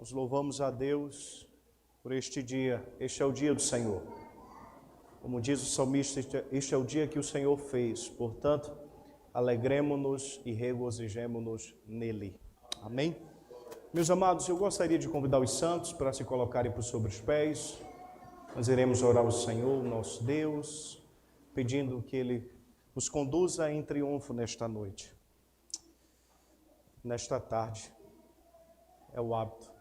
Nós louvamos a Deus por este dia. Este é o dia do Senhor. Como diz o salmista, este é o dia que o Senhor fez. Portanto, alegremo-nos e regozijemo-nos nele. Amém? Meus amados, eu gostaria de convidar os santos para se colocarem por sobre os pés. Nós iremos orar ao Senhor, nosso Deus, pedindo que Ele nos conduza em triunfo nesta noite, nesta tarde. É o hábito.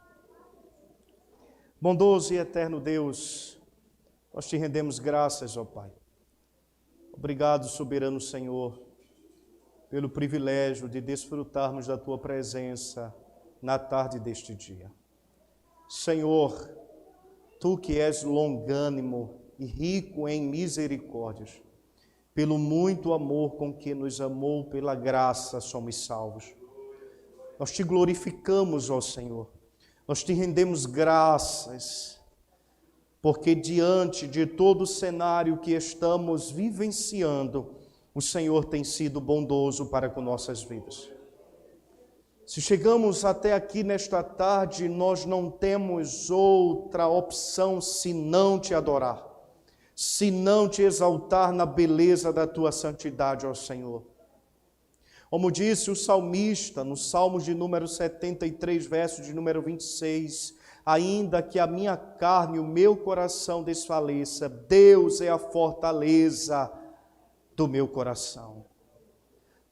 Bondoso e eterno Deus, nós te rendemos graças, ó Pai. Obrigado, soberano Senhor, pelo privilégio de desfrutarmos da Tua presença na tarde deste dia. Senhor, Tu que és longânimo e rico em misericórdias, pelo muito amor com que nos amou, pela graça somos salvos. Nós te glorificamos, ó Senhor. Nós te rendemos graças, porque diante de todo o cenário que estamos vivenciando, o Senhor tem sido bondoso para com nossas vidas. Se chegamos até aqui nesta tarde, nós não temos outra opção senão te adorar, senão te exaltar na beleza da tua santidade, ó Senhor. Como disse o salmista, no Salmo de número 73, verso de número 26, ainda que a minha carne e o meu coração desfaleça, Deus é a fortaleza do meu coração.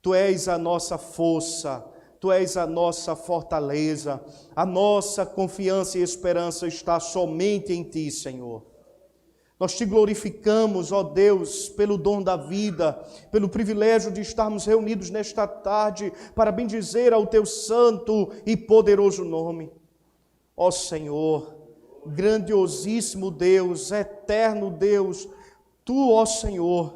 Tu és a nossa força, Tu és a nossa fortaleza, a nossa confiança e esperança está somente em Ti, Senhor. Nós te glorificamos, ó Deus, pelo dom da vida, pelo privilégio de estarmos reunidos nesta tarde para bendizer ao Teu santo e poderoso nome. Ó Senhor, grandiosíssimo Deus, eterno Deus, Tu, ó Senhor,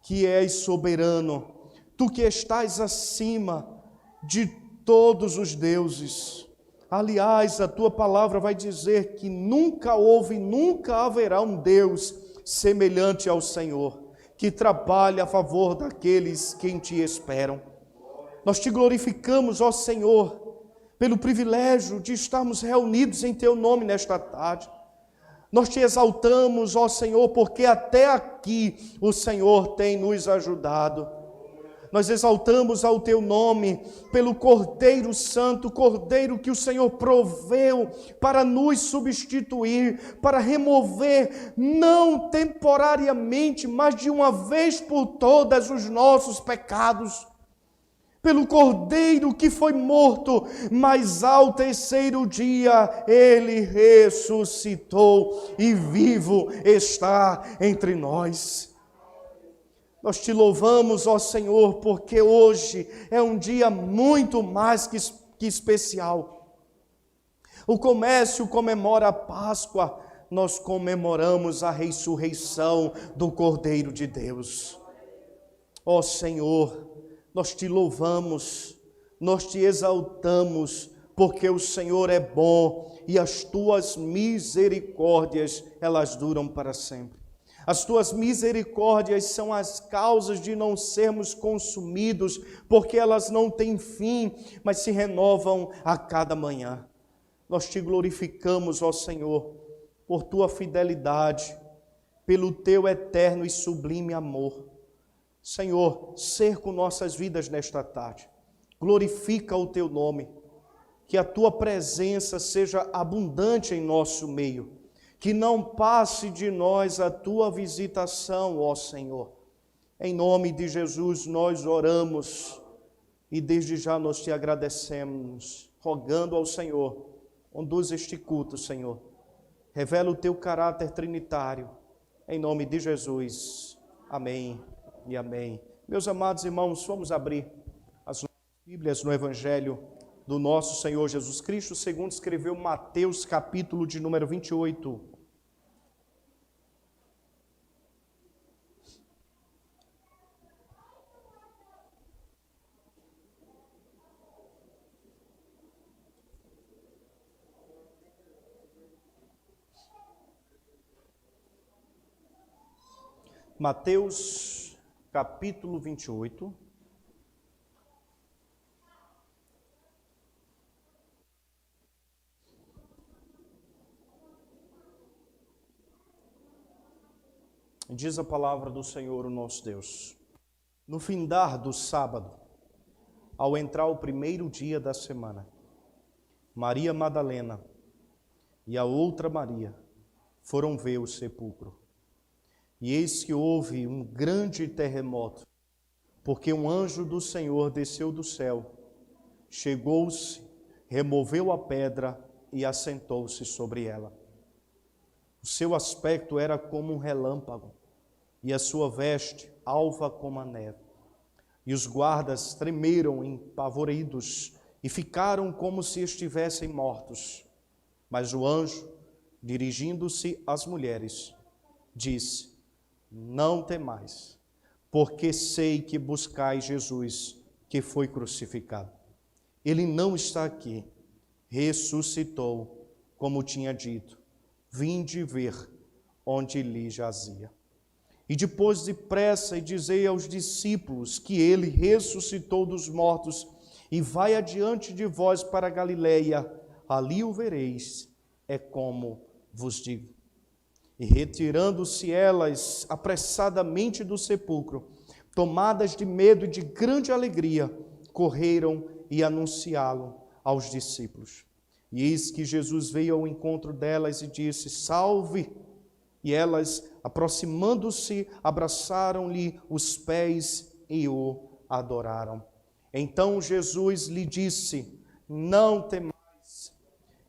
que és soberano, Tu que estás acima de todos os deuses. Aliás, a tua palavra vai dizer que nunca houve, nunca haverá um Deus semelhante ao Senhor, que trabalha a favor daqueles que em ti esperam. Nós te glorificamos, ó Senhor, pelo privilégio de estarmos reunidos em teu nome nesta tarde. Nós te exaltamos, ó Senhor, porque até aqui o Senhor tem nos ajudado. Nós exaltamos ao Teu nome pelo Cordeiro Santo, Cordeiro que o Senhor proveu para nos substituir, para remover, não temporariamente, mas de uma vez por todas os nossos pecados. Pelo Cordeiro que foi morto, mas ao terceiro dia Ele ressuscitou e vivo está entre nós. Nós te louvamos, ó Senhor, porque hoje é um dia muito mais que especial. O comércio comemora a Páscoa, nós comemoramos a ressurreição do Cordeiro de Deus. Ó Senhor, nós te louvamos, nós te exaltamos, porque o Senhor é bom e as tuas misericórdias, elas duram para sempre. As tuas misericórdias são as causas de não sermos consumidos, porque elas não têm fim, mas se renovam a cada manhã. Nós te glorificamos, ó Senhor, por tua fidelidade, pelo teu eterno e sublime amor. Senhor, cerca nossas vidas nesta tarde. Glorifica o teu nome, que a tua presença seja abundante em nosso meio. Que não passe de nós a tua visitação, ó Senhor. Em nome de Jesus nós oramos e desde já nós te agradecemos, rogando ao Senhor, conduz este culto, Senhor. Revela o teu caráter trinitário. Em nome de Jesus. Amém e amém. Meus amados irmãos, vamos abrir as Bíblias no Evangelho do nosso Senhor Jesus Cristo, segundo escreveu Mateus, capítulo de número 28. Mateus, capítulo 28. Diz a palavra do Senhor, o nosso Deus. No findar do sábado, ao entrar o primeiro dia da semana, Maria Madalena e a outra Maria foram ver o sepulcro. E eis que houve um grande terremoto, porque um anjo do Senhor desceu do céu, chegou-se, removeu a pedra e assentou-se sobre ela. O seu aspecto era como um relâmpago, e a sua veste alva como a neve. E os guardas tremeram empavoridos e ficaram como se estivessem mortos. Mas o anjo, dirigindo-se às mulheres, disse: não temais, porque sei que buscais Jesus, que foi crucificado. Ele não está aqui, ressuscitou, como tinha dito. Vinde ver onde lhe jazia. E depois depressa e dizei aos discípulos que ele ressuscitou dos mortos e vai adiante de vós para a Galileia, ali o vereis, é como vos digo. E retirando-se elas apressadamente do sepulcro, tomadas de medo e de grande alegria, correram e anunciá-lo aos discípulos. E eis que Jesus veio ao encontro delas e disse: salve! E elas, aproximando-se, abraçaram-lhe os pés e o adoraram. Então Jesus lhe disse: não temais,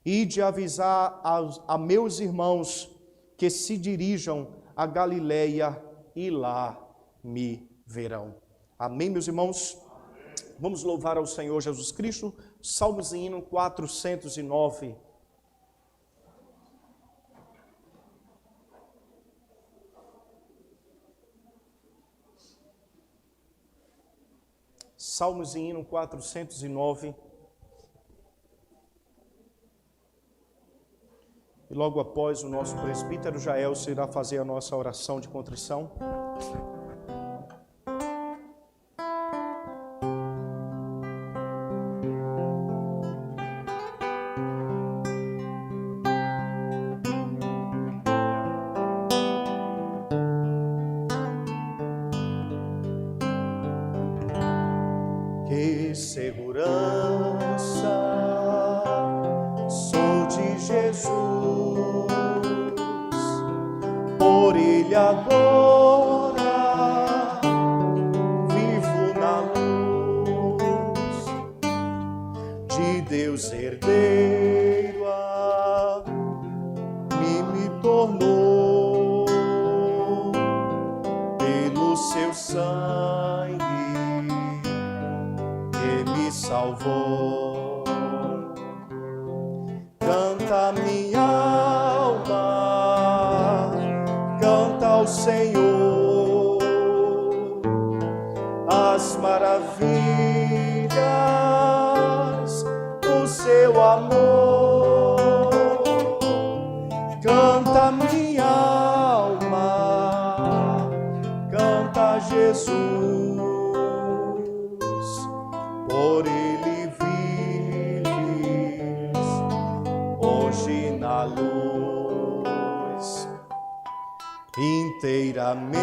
ide avisar a meus irmãos que se dirijam a Galileia e lá me verão. Amém, meus irmãos? Vamos louvar ao Senhor Jesus Cristo. Salmos e hino 409. Salmos e hino 409. E logo após o nosso presbítero Jaelso irá fazer a nossa oração de contrição. Que segurança sou de Jesus, por Ele agora vivo na luz de Deus herdeiro, a mim me tornou pelo seu sangue me salvou. Canta minha alma, canta ao Senhor as maravilhas do seu amor. Canta minha alma, canta Jesus, por Ele vives hoje na luz. Inteiramente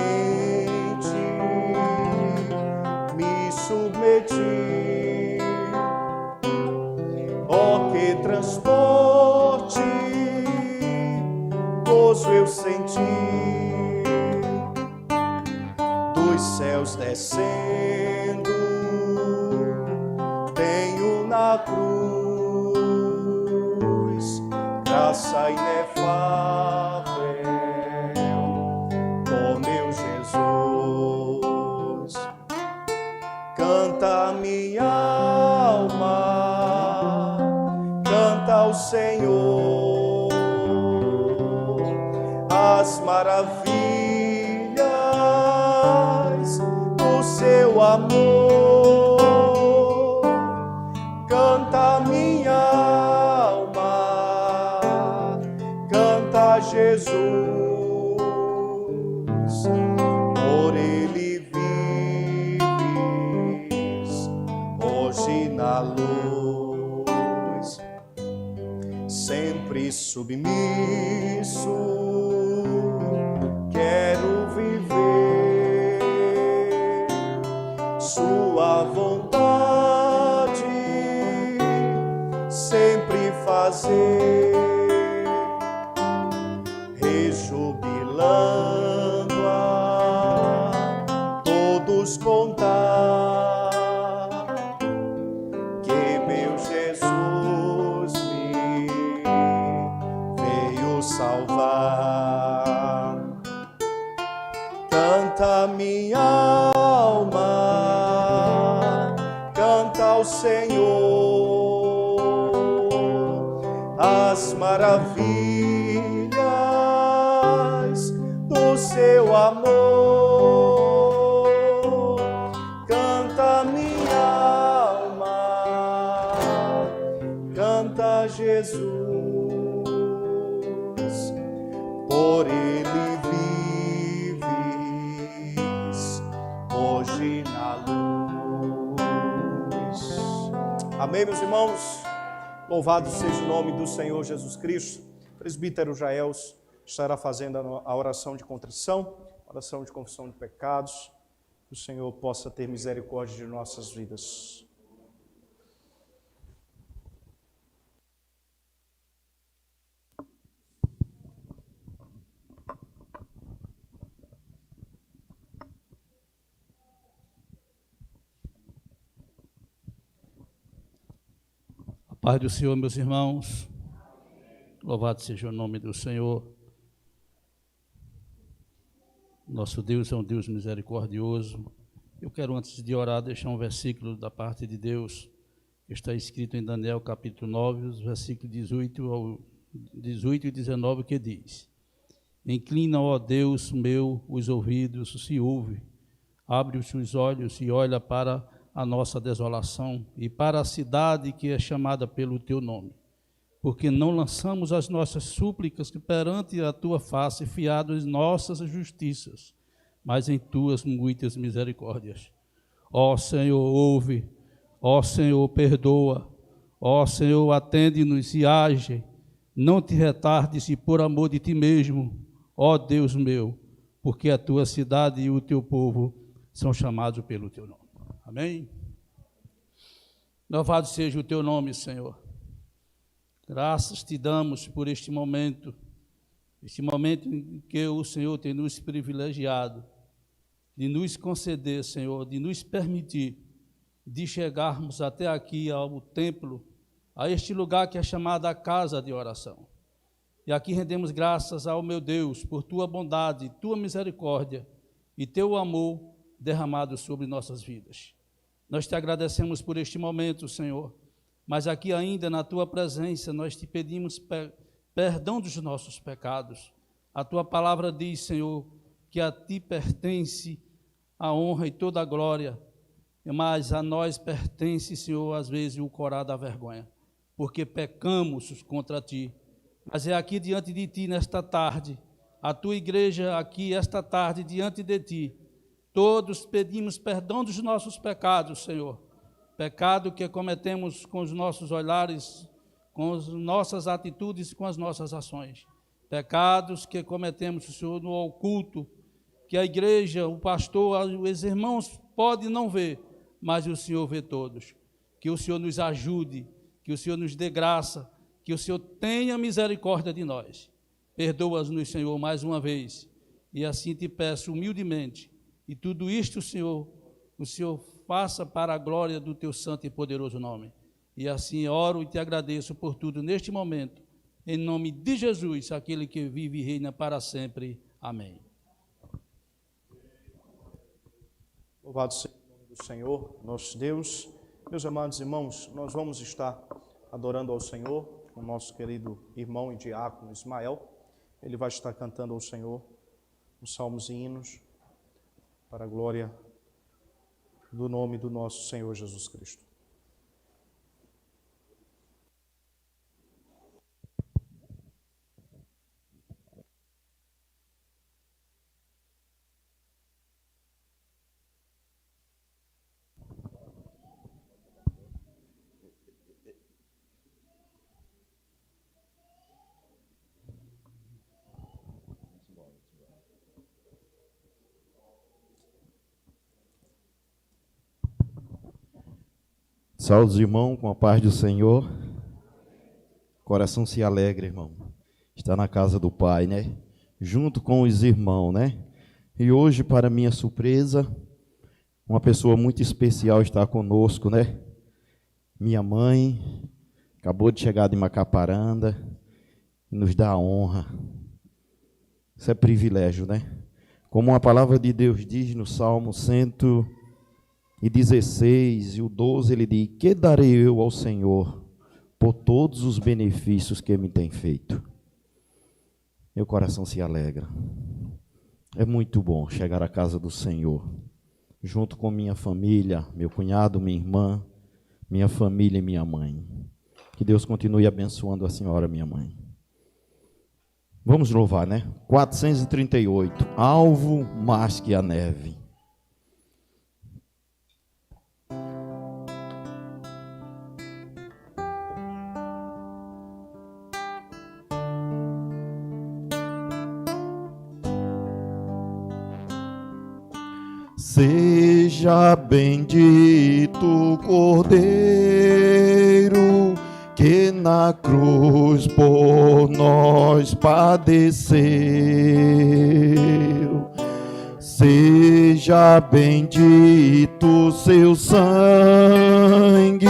me submeti, ó que transporte gozo eu senti, dos céus descendo tenho na cruz graça inefável por meu Jesus. Canta minha alma, canta ao Senhor as maravilhas do seu amor. Canta minha alma, canta Jesus, por Ele vives hoje na luz. Sempre submisso quero viver sempre fazer, rejubilando a todos contar que meu Jesus me veio salvar. Canta minha alma, canta ao Senhor as maravilhas do seu amor. Canta minha alma, canta Jesus, por ele vives hoje na luz. Amém, meus irmãos? Louvado seja o nome do Senhor Jesus Cristo. O presbítero Jaels estará fazendo a oração de contrição, oração de confissão de pecados. Que o Senhor possa ter misericórdia de nossas vidas. Paz do Senhor, meus irmãos, louvado seja o nome do Senhor. Nosso Deus é um Deus misericordioso. Eu quero, antes de orar, deixar um versículo da parte de Deus, que está escrito em Daniel capítulo 9, os versículos 18 e 19, que diz: Inclina, ó Deus meu, os ouvidos, se ouve, abre os seus olhos e olha para a nossa desolação e para a cidade que é chamada pelo teu nome, porque não lançamos as nossas súplicas perante a tua face, fiados em nossas justiças, mas em tuas muitas misericórdias. Ó Senhor, ouve, ó Senhor, perdoa, ó Senhor, atende-nos e age, não te retardes e por amor de ti mesmo, ó Deus meu, porque a tua cidade e o teu povo são chamados pelo teu nome. Amém? Louvado seja o teu nome, Senhor. Graças te damos por este momento em que o Senhor tem nos privilegiado, de nos conceder, Senhor, de nos permitir, de chegarmos até aqui ao templo, a este lugar que é chamado a casa de oração. E aqui rendemos graças ao meu Deus, por tua bondade, tua misericórdia e teu amor derramado sobre nossas vidas. Nós te agradecemos por este momento, Senhor, mas aqui ainda na tua presença nós te pedimos perdão dos nossos pecados. A tua palavra diz, Senhor, que a ti pertence a honra e toda a glória, mas a nós pertence, Senhor, às vezes o corar da vergonha, porque pecamos contra ti. Mas é aqui diante de ti nesta tarde, a tua igreja aqui esta tarde diante de ti, todos pedimos perdão dos nossos pecados, Senhor. Pecado que cometemos com os nossos olhares, com as nossas atitudes, com as nossas ações. Pecados que cometemos, Senhor, no oculto, que a igreja, o pastor, os irmãos podem não ver, mas o Senhor vê todos. Que o Senhor nos ajude, que o Senhor nos dê graça, que o Senhor tenha misericórdia de nós. Perdoa-nos, Senhor, mais uma vez. E assim te peço humildemente. E tudo isto, Senhor, o Senhor faça para a glória do teu santo e poderoso nome. E assim oro e te agradeço por tudo neste momento, em nome de Jesus, aquele que vive e reina para sempre. Amém. Louvado seja o nome do Senhor, nosso Deus. Meus amados irmãos, nós vamos estar adorando ao Senhor com o nosso querido irmão e diácono Ismael. Ele vai estar cantando ao Senhor os salmos e hinos para a glória do nome do nosso Senhor Jesus Cristo. Saúde, irmão, com a paz do Senhor. Coração se alegra, irmão. Está na casa do Pai, né? Junto com os irmãos, né? E hoje, para minha surpresa, uma pessoa muito especial está conosco, né? Minha mãe acabou de chegar de Macaparanda e nos dá a honra. Isso é privilégio, né? Como a palavra de Deus diz no Salmo 116 e o 12, ele diz: que darei eu ao Senhor por todos os benefícios que me tem feito? Meu coração se alegra. É muito bom chegar à casa do Senhor, junto com minha família, meu cunhado, minha irmã, minha família e minha mãe. Que Deus continue abençoando a senhora, minha mãe. Vamos louvar, né? 438, alvo mais que a neve. Seja bendito o Cordeiro que na cruz por nós padeceu. Seja bendito seu sangue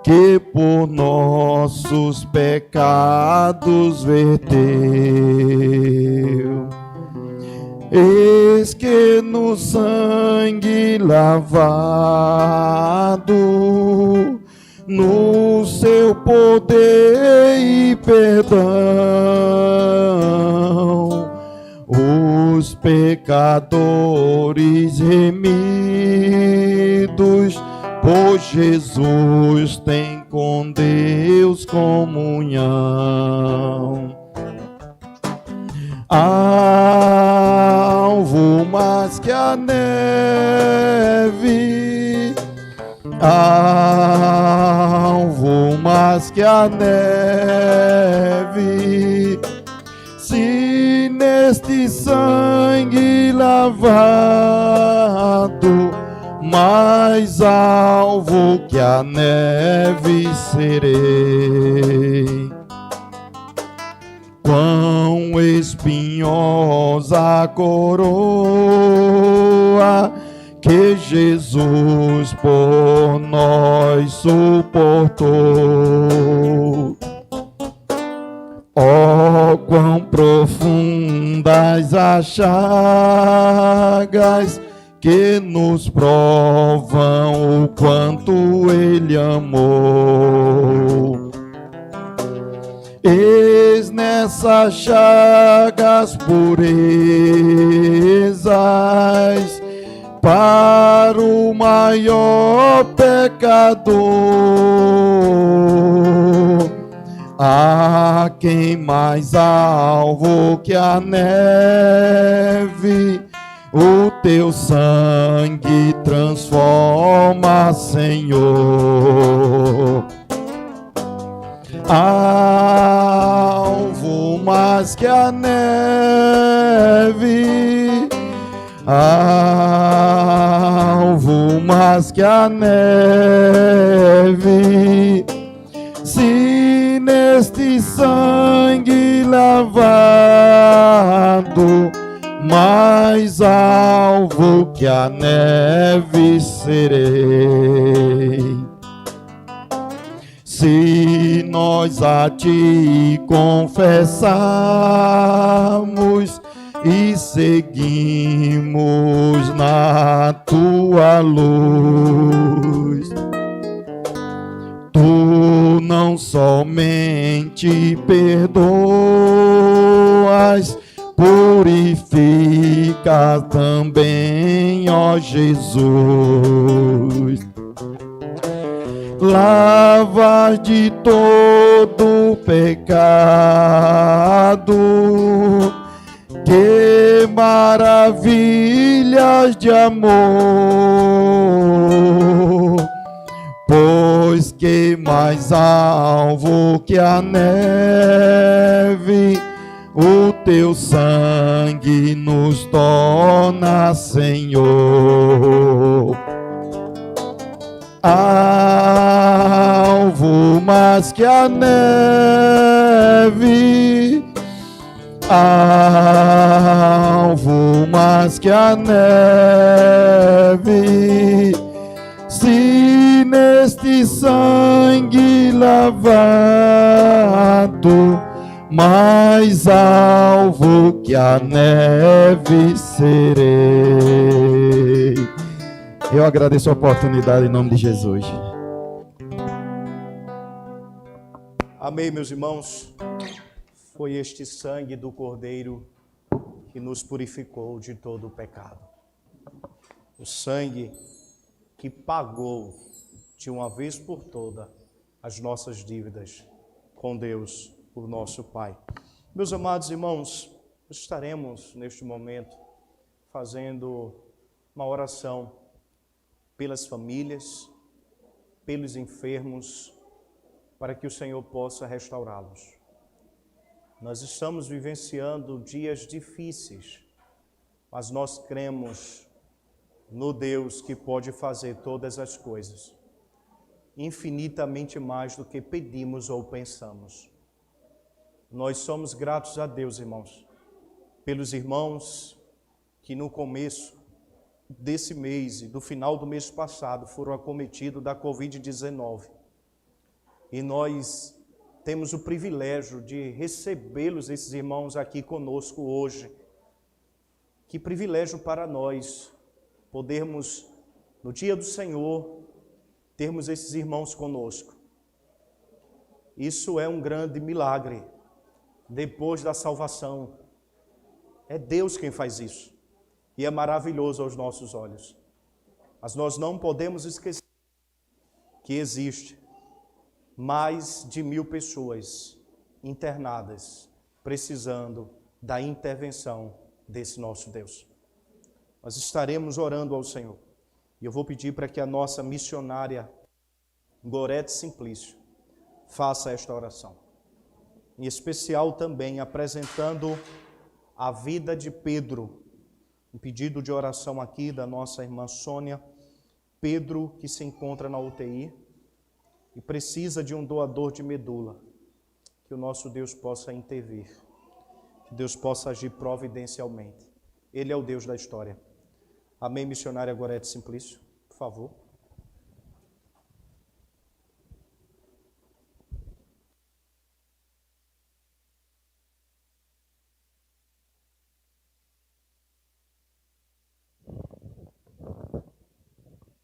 que por nossos pecados verteu. Eis que no sangue lavado, no seu poder e perdão, os pecadores remidos por Jesus têm com Deus comunhão. Alvo mais que a neve, alvo mais que a neve, se neste sangue lavado, mais alvo que a neve serei. Quão espinhosa a coroa que Jesus por nós suportou. Oh, quão profundas as chagas que nos provam o quanto Ele amou. Eis nessas chagas purezas para o maior pecador, a quem mais alvo que a neve o teu sangue transforma, Senhor. Alvo mais que a neve, alvo mais que a neve, se neste sangue lavado, mais alvo que a neve serei. Se nós a ti confessarmos e seguimos na tua luz, tu não somente perdoas, purifica também, ó Jesus. Lava de todo pecado, que maravilhas de amor, pois que mais alvo que a neve, o teu sangue nos torna, Senhor. Alvo mais que a neve, alvo mais que a neve. Se neste sangue lavado, mais alvo que a neve serei. Eu agradeço a oportunidade em nome de Jesus. Amém, meus irmãos. Foi este sangue do Cordeiro que nos purificou de todo o pecado. O sangue que pagou de uma vez por toda as nossas dívidas com Deus, o nosso Pai. Meus amados irmãos, estaremos neste momento fazendo uma oração pelas famílias, pelos enfermos, para que o Senhor possa restaurá-los. Nós estamos vivenciando dias difíceis, mas nós cremos no Deus que pode fazer todas as coisas, infinitamente mais do que pedimos ou pensamos. Nós somos gratos a Deus, irmãos, pelos irmãos que no começo desse mês e do final do mês passado foram acometidos da Covid-19. E nós temos o privilégio de recebê-los, esses irmãos aqui conosco hoje. Que privilégio para nós podermos, no dia do Senhor, termos esses irmãos conosco. Isso é um grande milagre. Depois da salvação, é Deus quem faz isso. E é maravilhoso aos nossos olhos. Mas nós não podemos esquecer que existe mais de 1000 pessoas internadas, precisando da intervenção desse nosso Deus. Nós estaremos orando ao Senhor. E eu vou pedir para que a nossa missionária Gorete Simplício faça esta oração. Em especial também apresentando a vida de Pedro, um pedido de oração aqui da nossa irmã Sônia. Pedro, que se encontra na UTI e precisa de um doador de medula. Que o nosso Deus possa intervir, que Deus possa agir providencialmente. Ele é o Deus da história. Amém, missionária Gorete Simplício, por favor.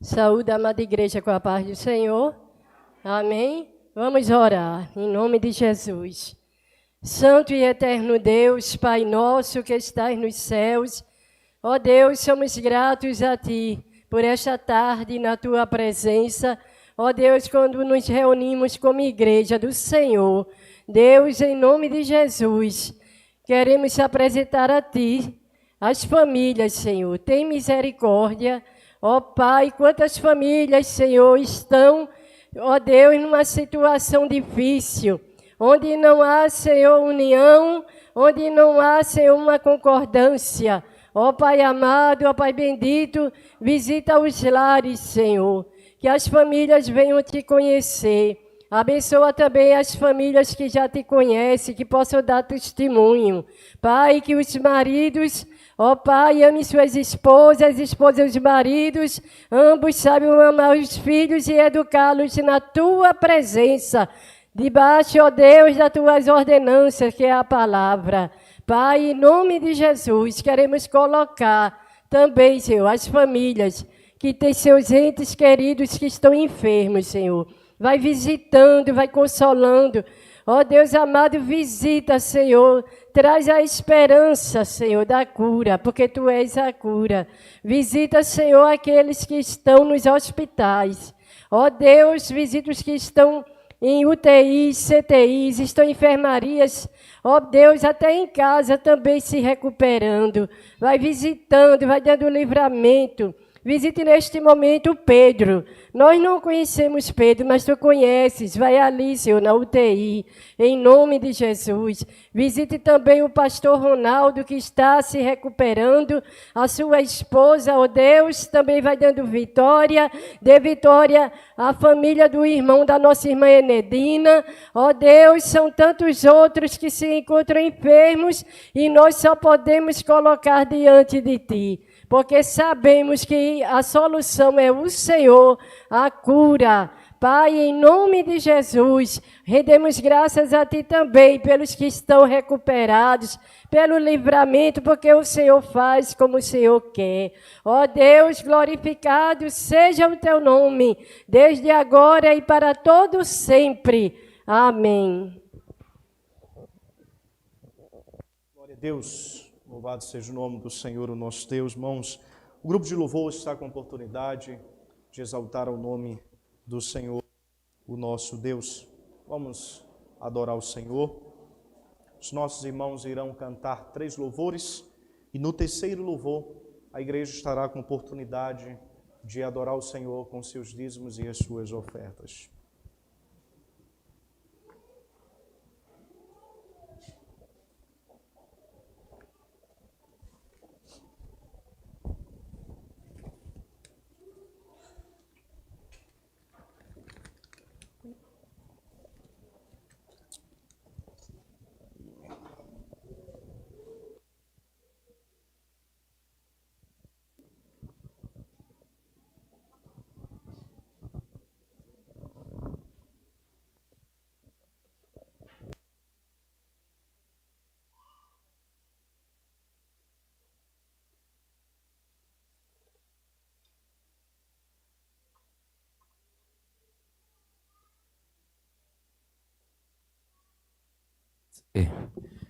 Saúde, amada igreja, com a paz do Senhor. Amém? Vamos orar, em nome de Jesus. Santo e eterno Deus, Pai nosso que estás nos céus, ó Deus, somos gratos a Ti por esta tarde na Tua presença. Ó Deus, quando nos reunimos como igreja do Senhor, Deus, em nome de Jesus, queremos apresentar a Ti as famílias, Senhor. Tem misericórdia. Ó Pai, quantas famílias, Senhor, estão, ó Deus, numa situação difícil, onde não há, Senhor, união, onde não há, Senhor, uma concordância. Ó Pai amado, ó Pai bendito, visita os lares, Senhor, que as famílias venham te conhecer. Abençoa também as famílias que já te conhecem, que possam dar testemunho. Pai, que os maridos, ó Pai, ame suas esposas, esposas os maridos, ambos saibam amar os filhos e educá-los na Tua presença, debaixo, ó Deus, das Tuas ordenanças, que é a palavra. Pai, em nome de Jesus, queremos colocar também, Senhor, as famílias que têm seus entes queridos que estão enfermos, Senhor. Vai visitando, vai consolando. Ó Deus amado, visita, Senhor. Traz a esperança, Senhor, da cura, porque Tu és a cura. Visita, Senhor, aqueles que estão nos hospitais. Ó Deus, visita os que estão em UTIs, CTIs, estão em enfermarias. Ó Deus, até em casa também se recuperando. Vai visitando, vai dando livramento. Visite neste momento o Pedro. Nós não conhecemos Pedro, mas tu conheces. Vai ali, Senhor, na UTI, em nome de Jesus. Visite também o pastor Ronaldo, que está se recuperando. A sua esposa, ó Deus, também vai dando vitória. Dê vitória à família do irmão da nossa irmã Enedina. Ó Deus, são tantos outros que se encontram enfermos e nós só podemos colocar diante de Ti. Porque sabemos que a solução é o Senhor, a cura. Pai, em nome de Jesus, rendemos graças a Ti também pelos que estão recuperados, pelo livramento, porque o Senhor faz como o Senhor quer. Ó Deus, glorificado seja o Teu nome, desde agora e para todo sempre. Amém. Glória a Deus. Louvado seja o nome do Senhor, o nosso Deus. Irmãos, o grupo de louvor está com a oportunidade de exaltar o nome do Senhor, o nosso Deus. Vamos adorar o Senhor. Os nossos irmãos irão cantar 3 louvores e no terceiro louvor a igreja estará com a oportunidade de adorar o Senhor com seus dízimos e as suas ofertas.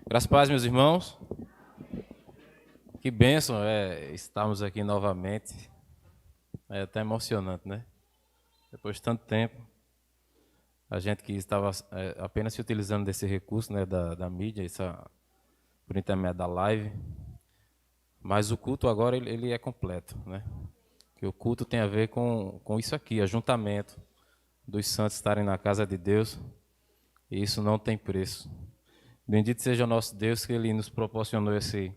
Graças a Deus, meus irmãos. Que bênção estarmos aqui novamente. É até emocionante, né? Depois de tanto tempo, a gente que estava apenas se utilizando desse recurso, né, da mídia, por intermédio da live, mas o culto agora ele é completo, né? Que o culto tem a ver com isso aqui, ajuntamento dos santos estarem na casa de Deus, e isso não tem preço. Bendito seja o nosso Deus, que Ele nos proporcionou esse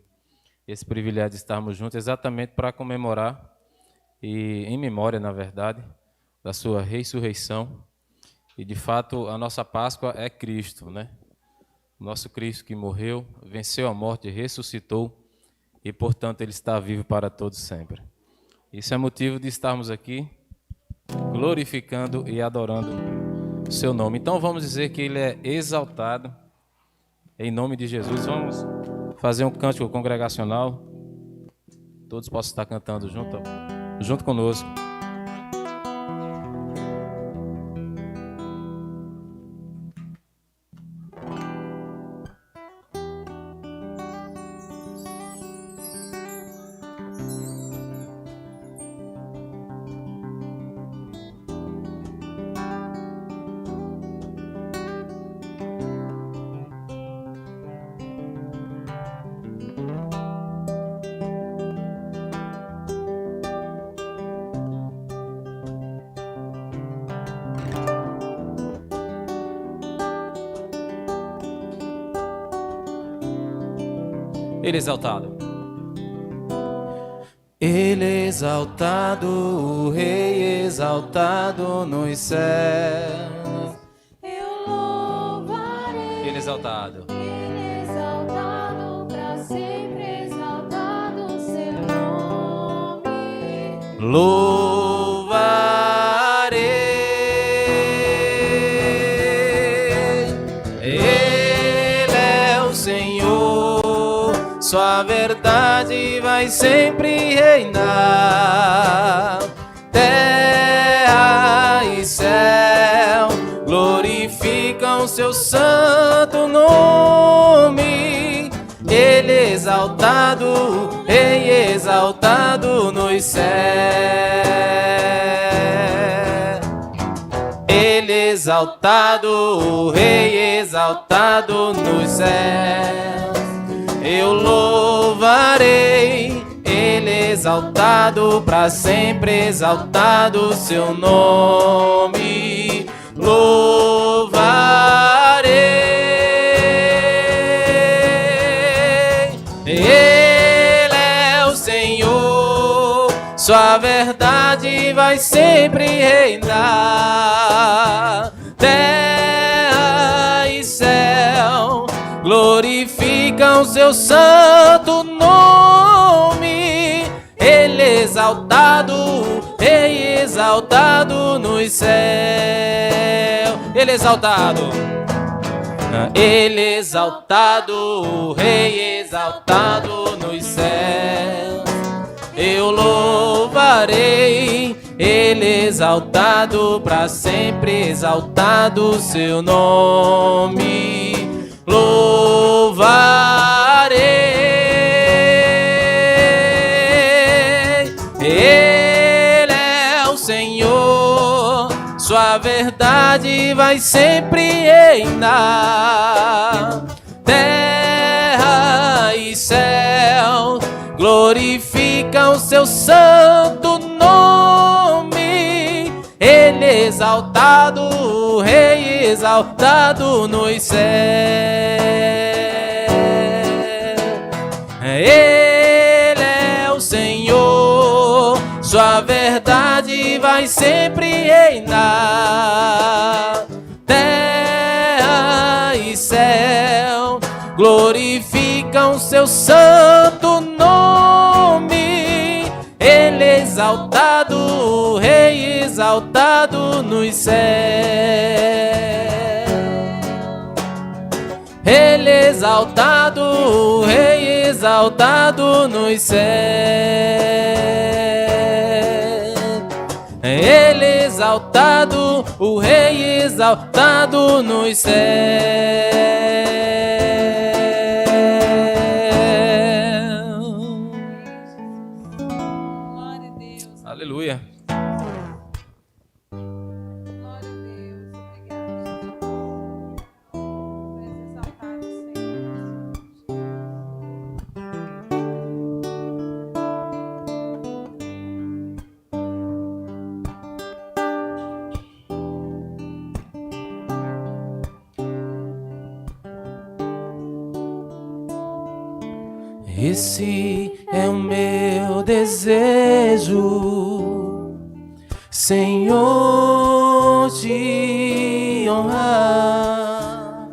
privilégio de estarmos juntos, exatamente para comemorar, e em memória, na verdade, da sua ressurreição. E, de fato, a nossa Páscoa é Cristo, né? O nosso Cristo que morreu, venceu a morte, ressuscitou, e, portanto, Ele está vivo para todos sempre. Isso é motivo de estarmos aqui, glorificando e adorando o seu nome. Então, vamos dizer que Ele é exaltado. Em nome de Jesus, vamos fazer um cântico congregacional. Todos possam estar cantando junto conosco. Ele exaltado. Ele exaltado, o Rei exaltado nos céus. Eu louvarei. Ele exaltado. Ele exaltado, para sempre exaltado seu nome. Louvarei. Ele é o Senhor, sua verdade vai sempre reinar. Terra e céu glorificam seu santo nome. Ele exaltado, Rei exaltado nos céus. Ele exaltado, Rei exaltado nos céus. Eu louvarei, Ele Ele exaltado, para sempre exaltado o seu nome. Louvarei. Ele é o Senhor, sua verdade vai sempre reinar. Terra e céu glorificam seu santo nome. Ele exaltado, Rei exaltado nos céus. Ele exaltado, Ele exaltado, Rei exaltado nos céus. Eu louvarei, Ele exaltado, para sempre exaltado seu nome. Louvarei, Ele é o Senhor, sua verdade vai sempre reinar. Terra e céu glorificam seu santo nome. Ele exaltado, Rei exaltado nos céus. Ele é o Senhor, sua verdade vai sempre reinar. Terra e céu glorificam seu santo nome. Ele exaltado, Rei exaltado nos céus. Ele exaltado, Rei exaltado nos céus. Ele exaltado, o Rei exaltado nos céus. Aleluia. Glória a Deus. Obrigada. Esse é o meu desejo, Senhor, te honrar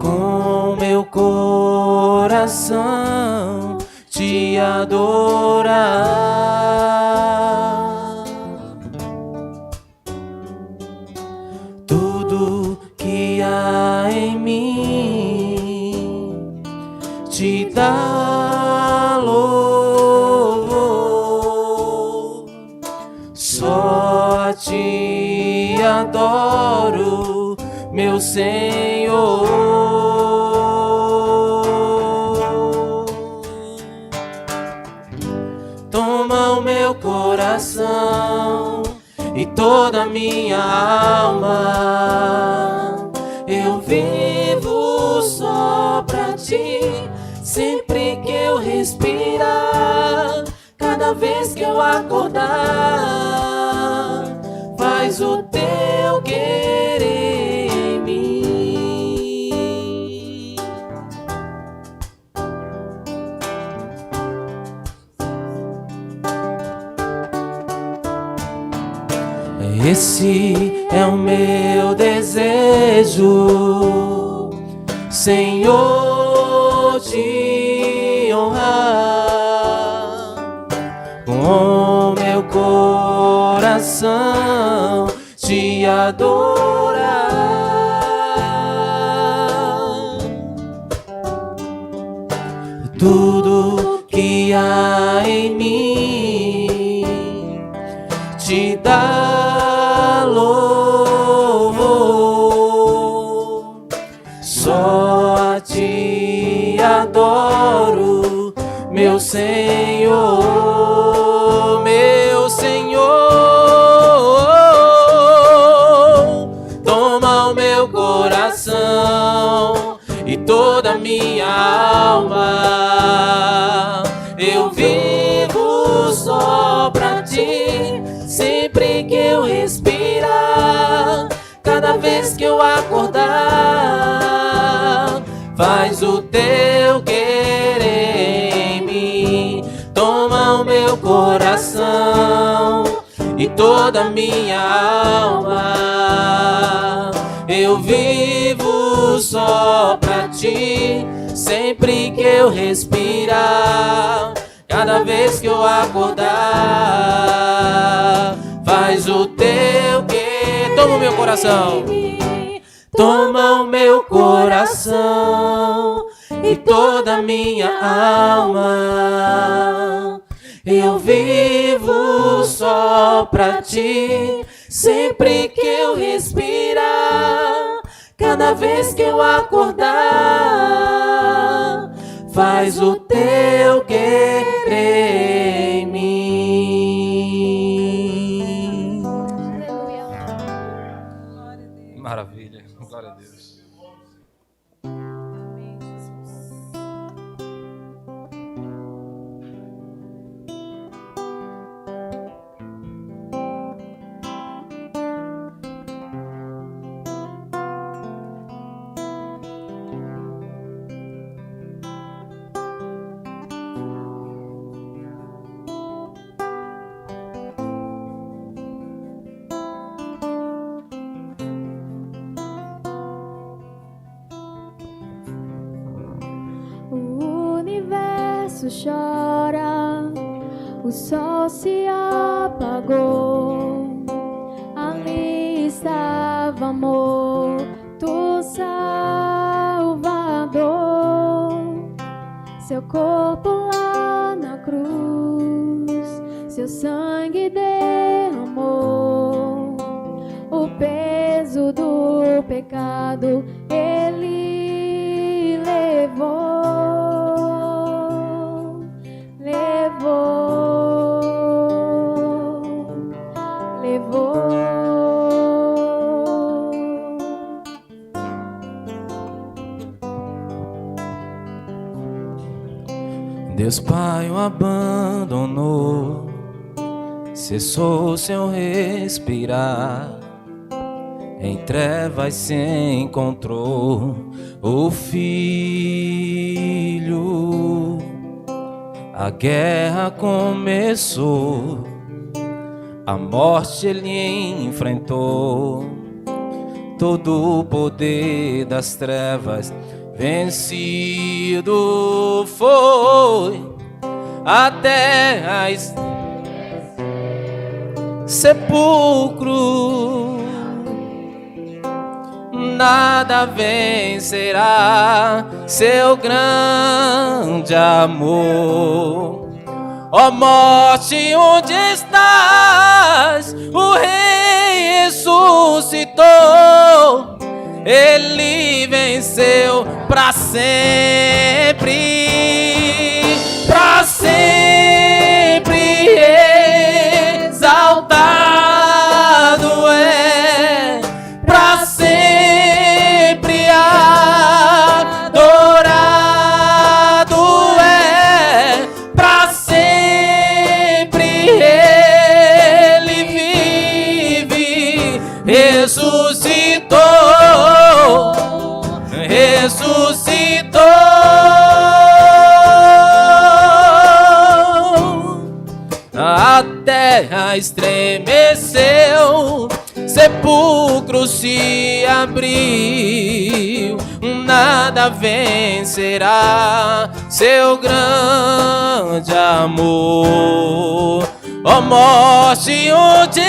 com meu coração, te adorar. Tudo que há em mim te dá louvor, só a ti adoro, meu Senhor. Toma o meu coração e toda a minha alma, eu vivo só pra ti. Sempre que eu respirar, cada vez que eu acordar, faz o teu querer em mim. Esse é o meu desejo, Senhor, te honrar com meu coração, te adorar. Tudo que há em mim te dá louvor, só a ti adoro, meu Senhor, meu Senhor. Toma o meu coração e toda a minha alma, eu vivo vez que eu acordar, faz o teu querer em mim. Toma o meu coração e toda a minha alma. Eu vivo só pra ti, sempre que eu respirar. Cada vez que eu acordar, faz o teu querer. Toma o meu coração, toma o meu coração e toda a minha alma. Eu vivo só pra ti, sempre que eu respirar. Cada vez que eu acordar, faz o teu querer em mim. Maravilha, glória a Deus. Amém, Jesus. O universo chora, o sol se apagou. Ali estava morto Salvador, seu corpo lá na cruz, seu sangue derramou. O peso do pecado ele levou. Deus Pai o abandonou, cessou seu respirar. Em trevas se encontrou o Filho. A guerra começou, a morte ele enfrentou. Todo o poder das trevas vencido foi. A terra sepulcro, nada vencerá seu grande amor. Ó morte, onde estás? O Rei ressuscitou, ele venceu pra sempre, pra sempre exaltado é, pra sempre adorado é, pra sempre ele vive, ressuscitou. Ressuscitou, a terra estremeceu, sepulcro se abriu, nada vencerá seu grande amor. Ó morte, onde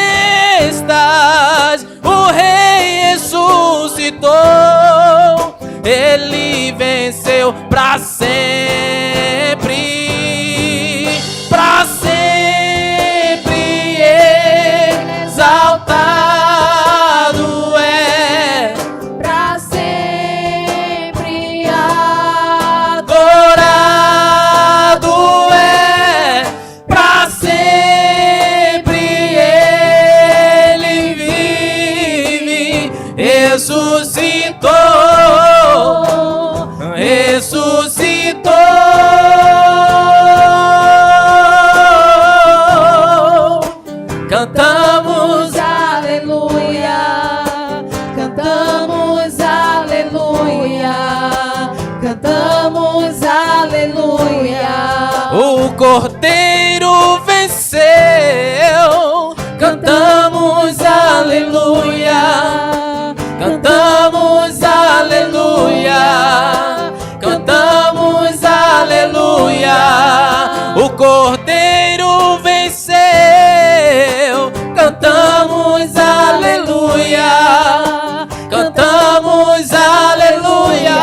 estás? O Rei ressuscitou, ele venceu pra sempre, pra sempre exaltado é, Pra sempre adorado é, pra sempre ele vive, ressuscitou, ressuscitou. cantamos aleluia. O Cordeiro venceu, cantamos aleluia, cantamos aleluia, cantamos aleluia. O Cordeiro venceu, cantamos aleluia, cantamos aleluia,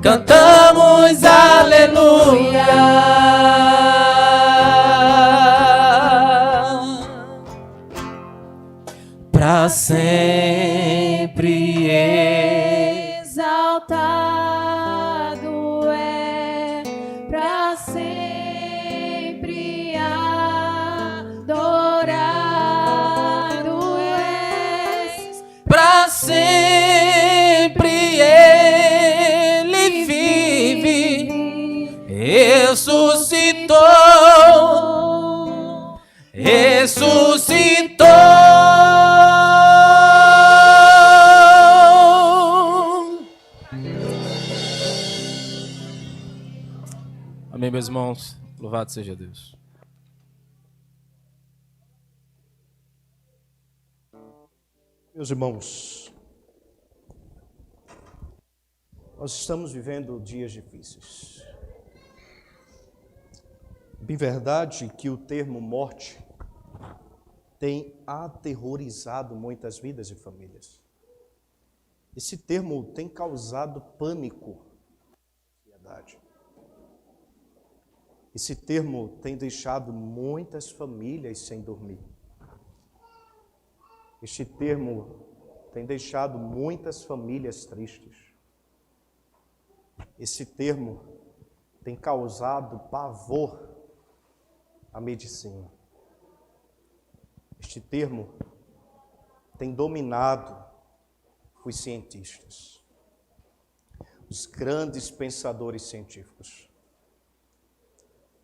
cantamos aleluia. Pra sempre Exaltado é, pra sempre adorado és. pra sempre ele vive, ressuscitou, ressuscitou. Amém, meus irmãos. Louvado seja Deus. Meus irmãos, nós estamos vivendo dias difíceis. Bem verdade que o termo morte tem aterrorizado muitas vidas e famílias. Esse termo tem causado pânico na sociedade. Esse termo tem deixado muitas famílias sem dormir. Este termo tem deixado muitas famílias tristes. Esse termo tem causado pavor à medicina. Este termo tem dominado os cientistas, os grandes pensadores científicos.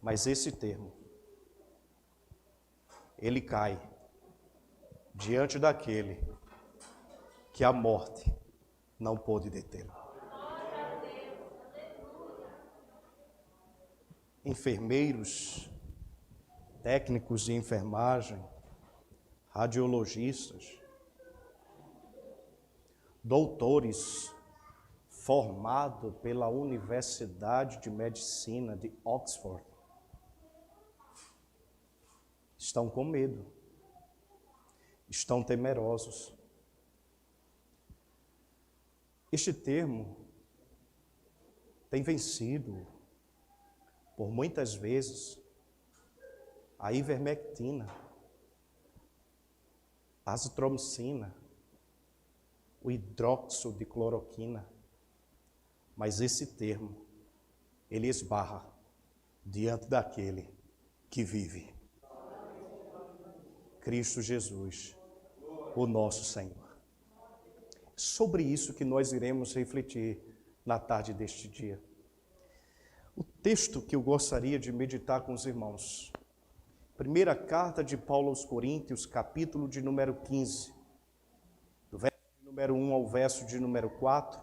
Mas esse termo, ele cai diante daquele que a morte não pôde detê-lo. Enfermeiros, técnicos de enfermagem, radiologistas, doutores formados pela Universidade de Medicina de Oxford, estão com medo, estão temerosos. Este termo tem vencido, por muitas vezes, a ivermectina, a azitromicina, o hidróxido de cloroquina. Mas esse termo, ele esbarra diante daquele que vive. Cristo Jesus, o nosso Senhor. Sobre isso que nós iremos refletir na tarde deste dia. O texto que eu gostaria de meditar com os irmãos. Primeira carta de Paulo aos Coríntios, capítulo de número 15. Do verso de número 1 ao verso de número 4.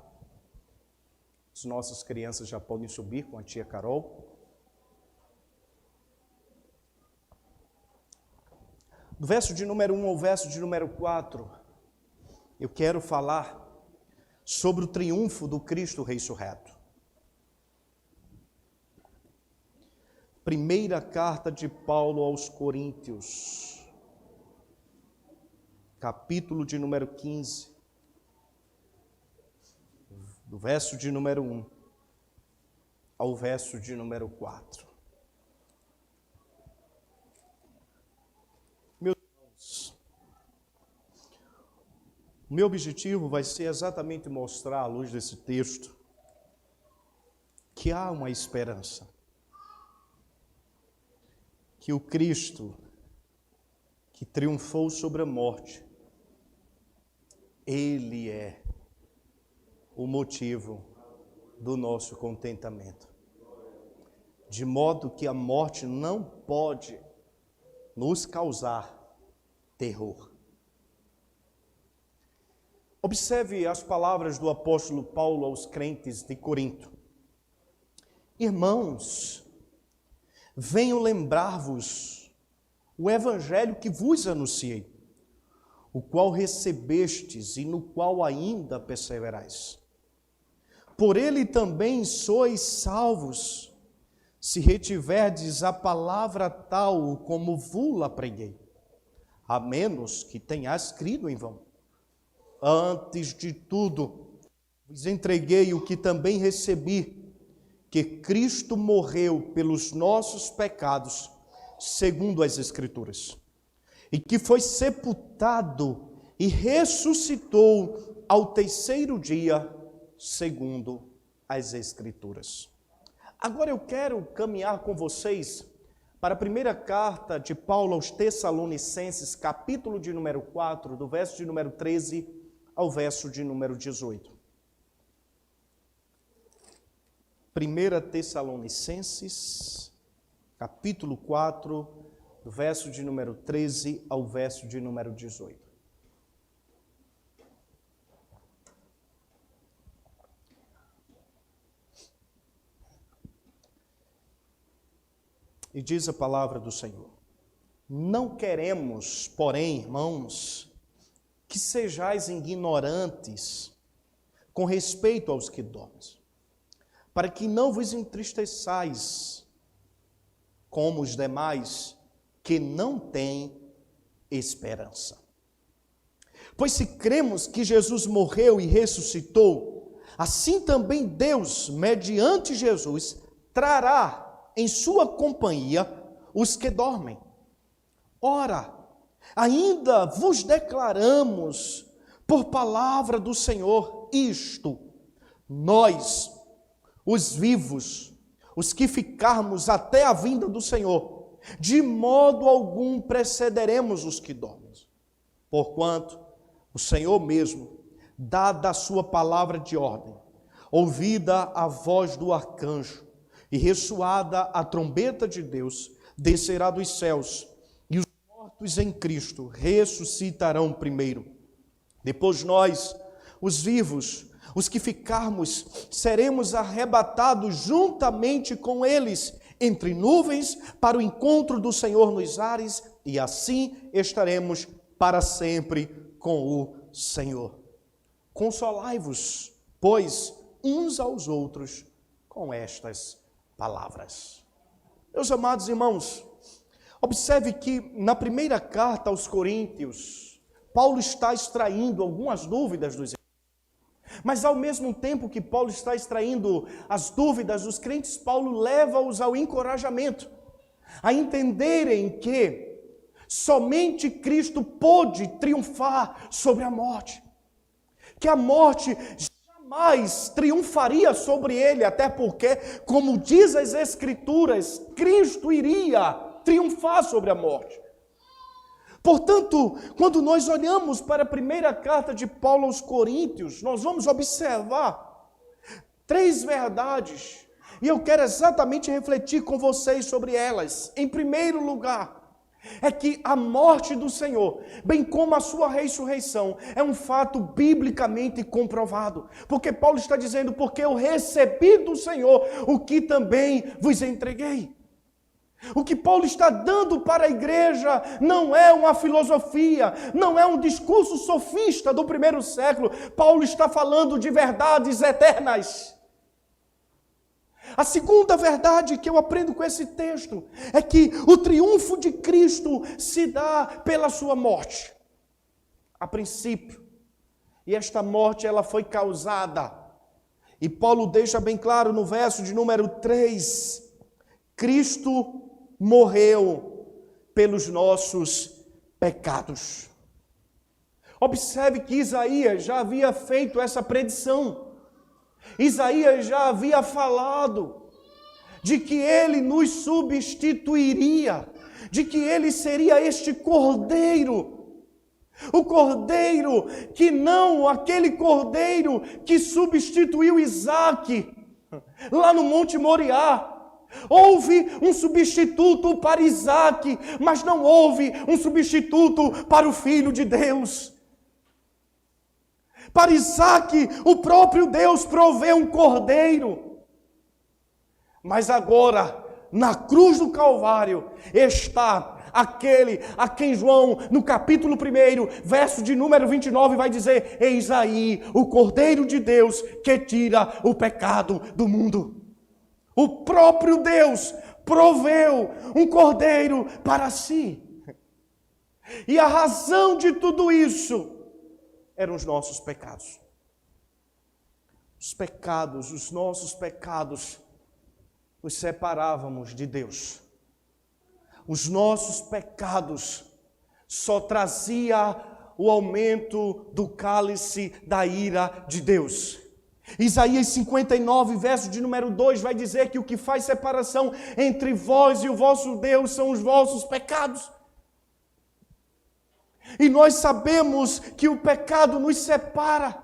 As nossas crianças já podem subir com a tia Carol. Do verso de número 1 ao verso de número 4, eu quero falar sobre o triunfo do Cristo ressurreto. Primeira carta de Paulo aos Coríntios, capítulo de número 15, do verso de número 1 ao verso de número 4. O meu objetivo vai ser exatamente mostrar, à luz desse texto, que há uma esperança. Que o Cristo, que triunfou sobre a morte, Ele é o motivo do nosso contentamento. De modo que a morte não pode nos causar terror. Observe as palavras do apóstolo Paulo aos crentes de Corinto. Irmãos, venho lembrar-vos o evangelho que vos anunciei, o qual recebestes e no qual ainda perseverais. Por ele também sois salvos, se retiverdes a palavra tal como vos-la preguei, a menos que tenhas crido em vão. Antes de tudo, vos entreguei o que também recebi, que Cristo morreu pelos nossos pecados, segundo as Escrituras, e que foi sepultado e ressuscitou ao terceiro dia, segundo as Escrituras. Agora eu quero caminhar com vocês para a primeira carta de Paulo aos Tessalonicenses, capítulo de número 4, do verso de número 13 ao verso de número 18. 1 Tessalonicenses, capítulo 4, do verso de número 13 ao verso de número 18. E diz a palavra do Senhor: não queremos, porém, irmãos, que sejais ignorantes com respeito aos que dormem, para que não vos entristeçais como os demais que não têm esperança. Pois se cremos que Jesus morreu e ressuscitou, assim também Deus, mediante Jesus, trará em sua companhia os que dormem. Ora, ainda vos declaramos por palavra do Senhor isto: nós, os vivos, os que ficarmos até a vinda do Senhor, de modo algum precederemos os que dormem. Porquanto o Senhor mesmo, dada a sua palavra de ordem, ouvida a voz do arcanjo e ressoada a trombeta de Deus, descerá dos céus, e os mortos em Cristo ressuscitarão primeiro. Depois nós, os vivos, os que ficarmos, seremos arrebatados juntamente com eles, entre nuvens, para o encontro do Senhor nos ares, e assim estaremos para sempre com o Senhor. Consolai-vos, pois, uns aos outros com estas palavras. Meus amados irmãos, observe que na primeira carta aos Coríntios, Paulo está extraindo algumas dúvidas dos irmãos. Mas ao mesmo tempo que Paulo está extraindo as dúvidas dos crentes, Paulo leva-os ao encorajamento, a entenderem que somente Cristo pôde triunfar sobre a morte, que a morte jamais triunfaria sobre ele, até porque, como diz as Escrituras, Cristo iria triunfar sobre a morte. Portanto, quando nós olhamos para a primeira carta de Paulo aos Coríntios, nós vamos observar três verdades, e eu quero exatamente refletir com vocês sobre elas. Em primeiro lugar, é que a morte do Senhor, bem como a sua ressurreição, é um fato biblicamente comprovado. Porque Paulo está dizendo: porque eu recebi do Senhor o que também vos entreguei. O que Paulo está dando para a igreja não é uma filosofia, não é um discurso sofista do primeiro século. Paulo está falando de verdades eternas. A segunda verdade que eu aprendo com esse texto é que o triunfo de Cristo se dá pela sua morte. A princípio, e esta morte ela foi causada, e Paulo deixa bem claro no verso de número 3, Cristo morreu pelos nossos pecados. Observe que Isaías já havia feito essa predição. Isaías já havia falado de que ele nos substituiria, de que ele seria este cordeiro, o cordeiro que não aquele cordeiro que substituiu Isaque lá no Monte Moriá. Houve um substituto para Isaque, mas não houve um substituto para o Filho de Deus. Para Isaac, o próprio Deus provê um cordeiro. Mas agora, na cruz do Calvário, está aquele a quem João, no capítulo 1, verso de número 29, vai dizer: eis aí o Cordeiro de Deus que tira o pecado do mundo. O próprio Deus proveu um cordeiro para si. E a razão de tudo isso eram os nossos pecados. Os pecados, os nossos pecados, nos separávamos de Deus. Os nossos pecados só trazia o aumento do cálice da ira de Deus. Isaías 59, verso de número 2, vai dizer que o que faz separação entre vós e o vosso Deus são os vossos pecados. E nós sabemos que o pecado nos separa.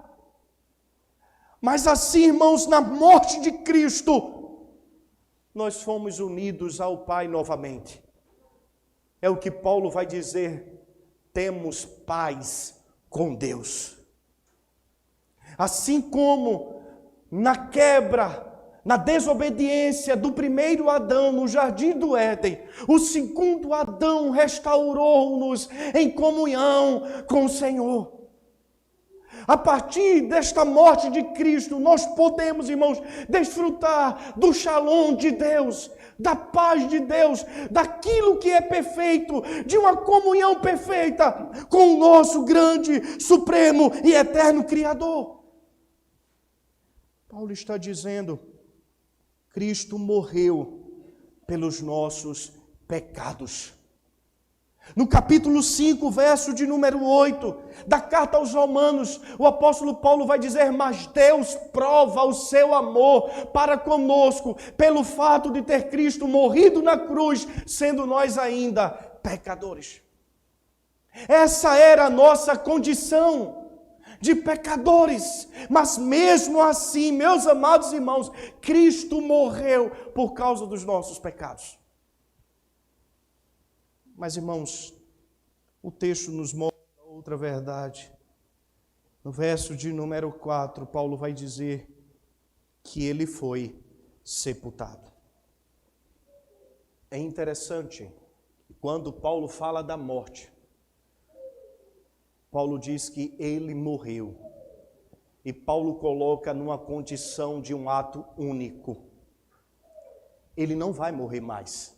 Mas assim, irmãos, na morte de Cristo, nós fomos unidos ao Pai novamente. É o que Paulo vai dizer: temos paz com Deus. Assim como na quebra, na desobediência do primeiro Adão no jardim do Éden, o segundo Adão restaurou-nos em comunhão com o Senhor. A partir desta morte de Cristo, nós podemos, irmãos, desfrutar do shalom de Deus, da paz de Deus, daquilo que é perfeito, de uma comunhão perfeita com o nosso grande, supremo e eterno Criador. Paulo está dizendo: Cristo morreu pelos nossos pecados. No capítulo 5, verso de número 8, da carta aos Romanos, o apóstolo Paulo vai dizer: mas Deus prova o seu amor para conosco, pelo fato de ter Cristo morrido na cruz, sendo nós ainda pecadores. Essa era a nossa condição de pecadores, mas mesmo assim, meus amados irmãos, Cristo morreu por causa dos nossos pecados. Mas, irmãos, o texto nos mostra outra verdade. No verso de número 4, Paulo vai dizer que ele foi sepultado. É interessante, quando Paulo fala da morte, Paulo diz que ele morreu. E Paulo coloca numa condição de um ato único. Ele não vai morrer mais.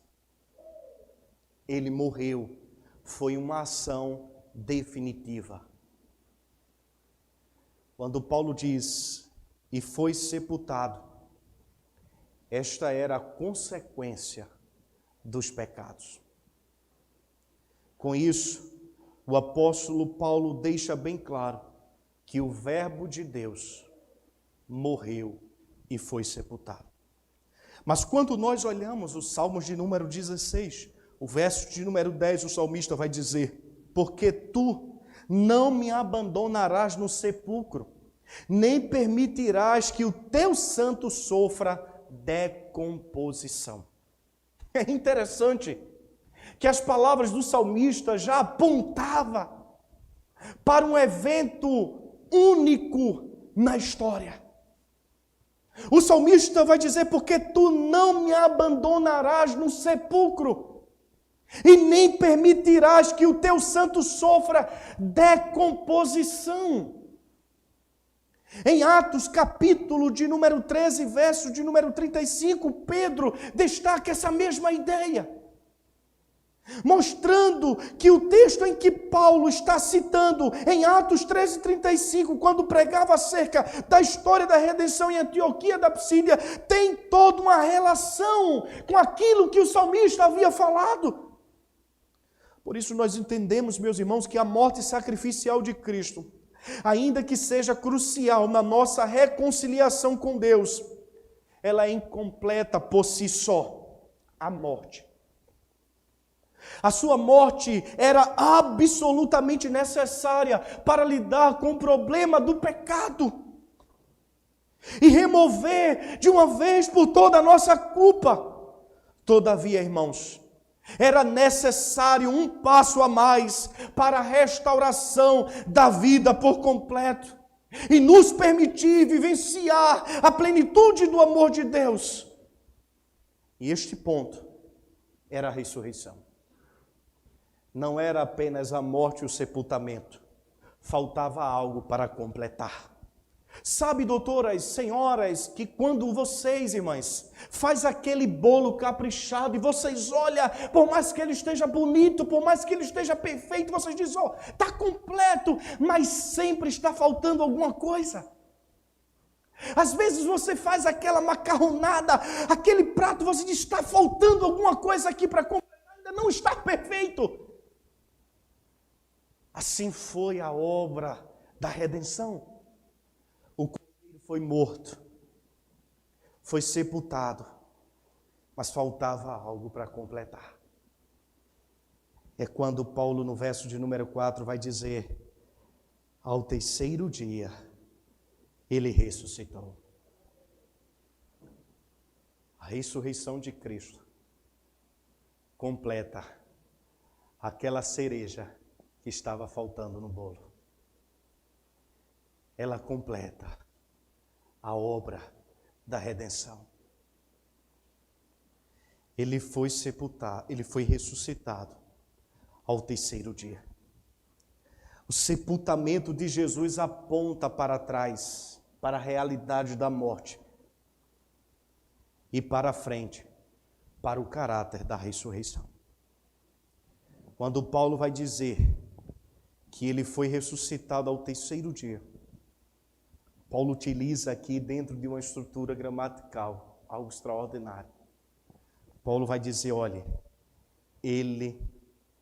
Ele morreu. Foi uma ação definitiva. Quando Paulo diz, e foi sepultado, esta era a consequência dos pecados. Com isso, o apóstolo Paulo deixa bem claro que o Verbo de Deus morreu e foi sepultado. Mas quando nós olhamos os Salmos de número 16, o verso de número 10, o salmista vai dizer: porque tu não me abandonarás no sepulcro, nem permitirás que o teu santo sofra decomposição. É interessante que as palavras do salmista já apontavam para um evento único na história. O salmista vai dizer: porque tu não me abandonarás no sepulcro, e nem permitirás que o teu santo sofra decomposição. Em Atos, capítulo de número 13, verso de número 35, Pedro destaca essa mesma ideia, mostrando que o texto em que Paulo está citando, em Atos 13:35, quando pregava acerca da história da redenção em Antioquia da Psídia, tem toda uma relação com aquilo que o salmista havia falado. Por isso nós entendemos, meus irmãos, que a morte sacrificial de Cristo, ainda que seja crucial na nossa reconciliação com Deus, ela é incompleta por si só. A morte. A sua morte era absolutamente necessária para lidar com o problema do pecado e remover de uma vez por toda a nossa culpa. Todavia, irmãos, era necessário um passo a mais para a restauração da vida por completo. e nos permitir vivenciar a plenitude do amor de Deus. E este ponto era a ressurreição. Não era apenas a morte e o sepultamento. Faltava algo para completar. Sabe, doutoras, senhoras, que quando vocês, irmãs, faz aquele bolo caprichado e vocês olham, por mais que ele esteja bonito, por mais que ele esteja perfeito, vocês dizem, ó, está completo, mas sempre está faltando alguma coisa. Às vezes você faz aquela macarronada, aquele prato, você diz, está faltando alguma coisa aqui para completar, ainda não está perfeito. Assim foi a obra da redenção. O cordeiro foi morto, foi sepultado, mas faltava algo para completar. É quando Paulo, no verso de número 4, vai dizer, ao terceiro dia, ele ressuscitou. A ressurreição de Cristo completa aquela cereja que estava faltando no bolo. Ela completa a obra da redenção. Ele foi sepultado, ele foi ressuscitado ao terceiro dia. O sepultamento de Jesus aponta para trás, para a realidade da morte, e para frente, para o caráter da ressurreição. Quando Paulo vai dizer que ele foi ressuscitado ao terceiro dia, Paulo utiliza aqui dentro de uma estrutura gramatical, algo extraordinário. Paulo vai dizer, olha, ele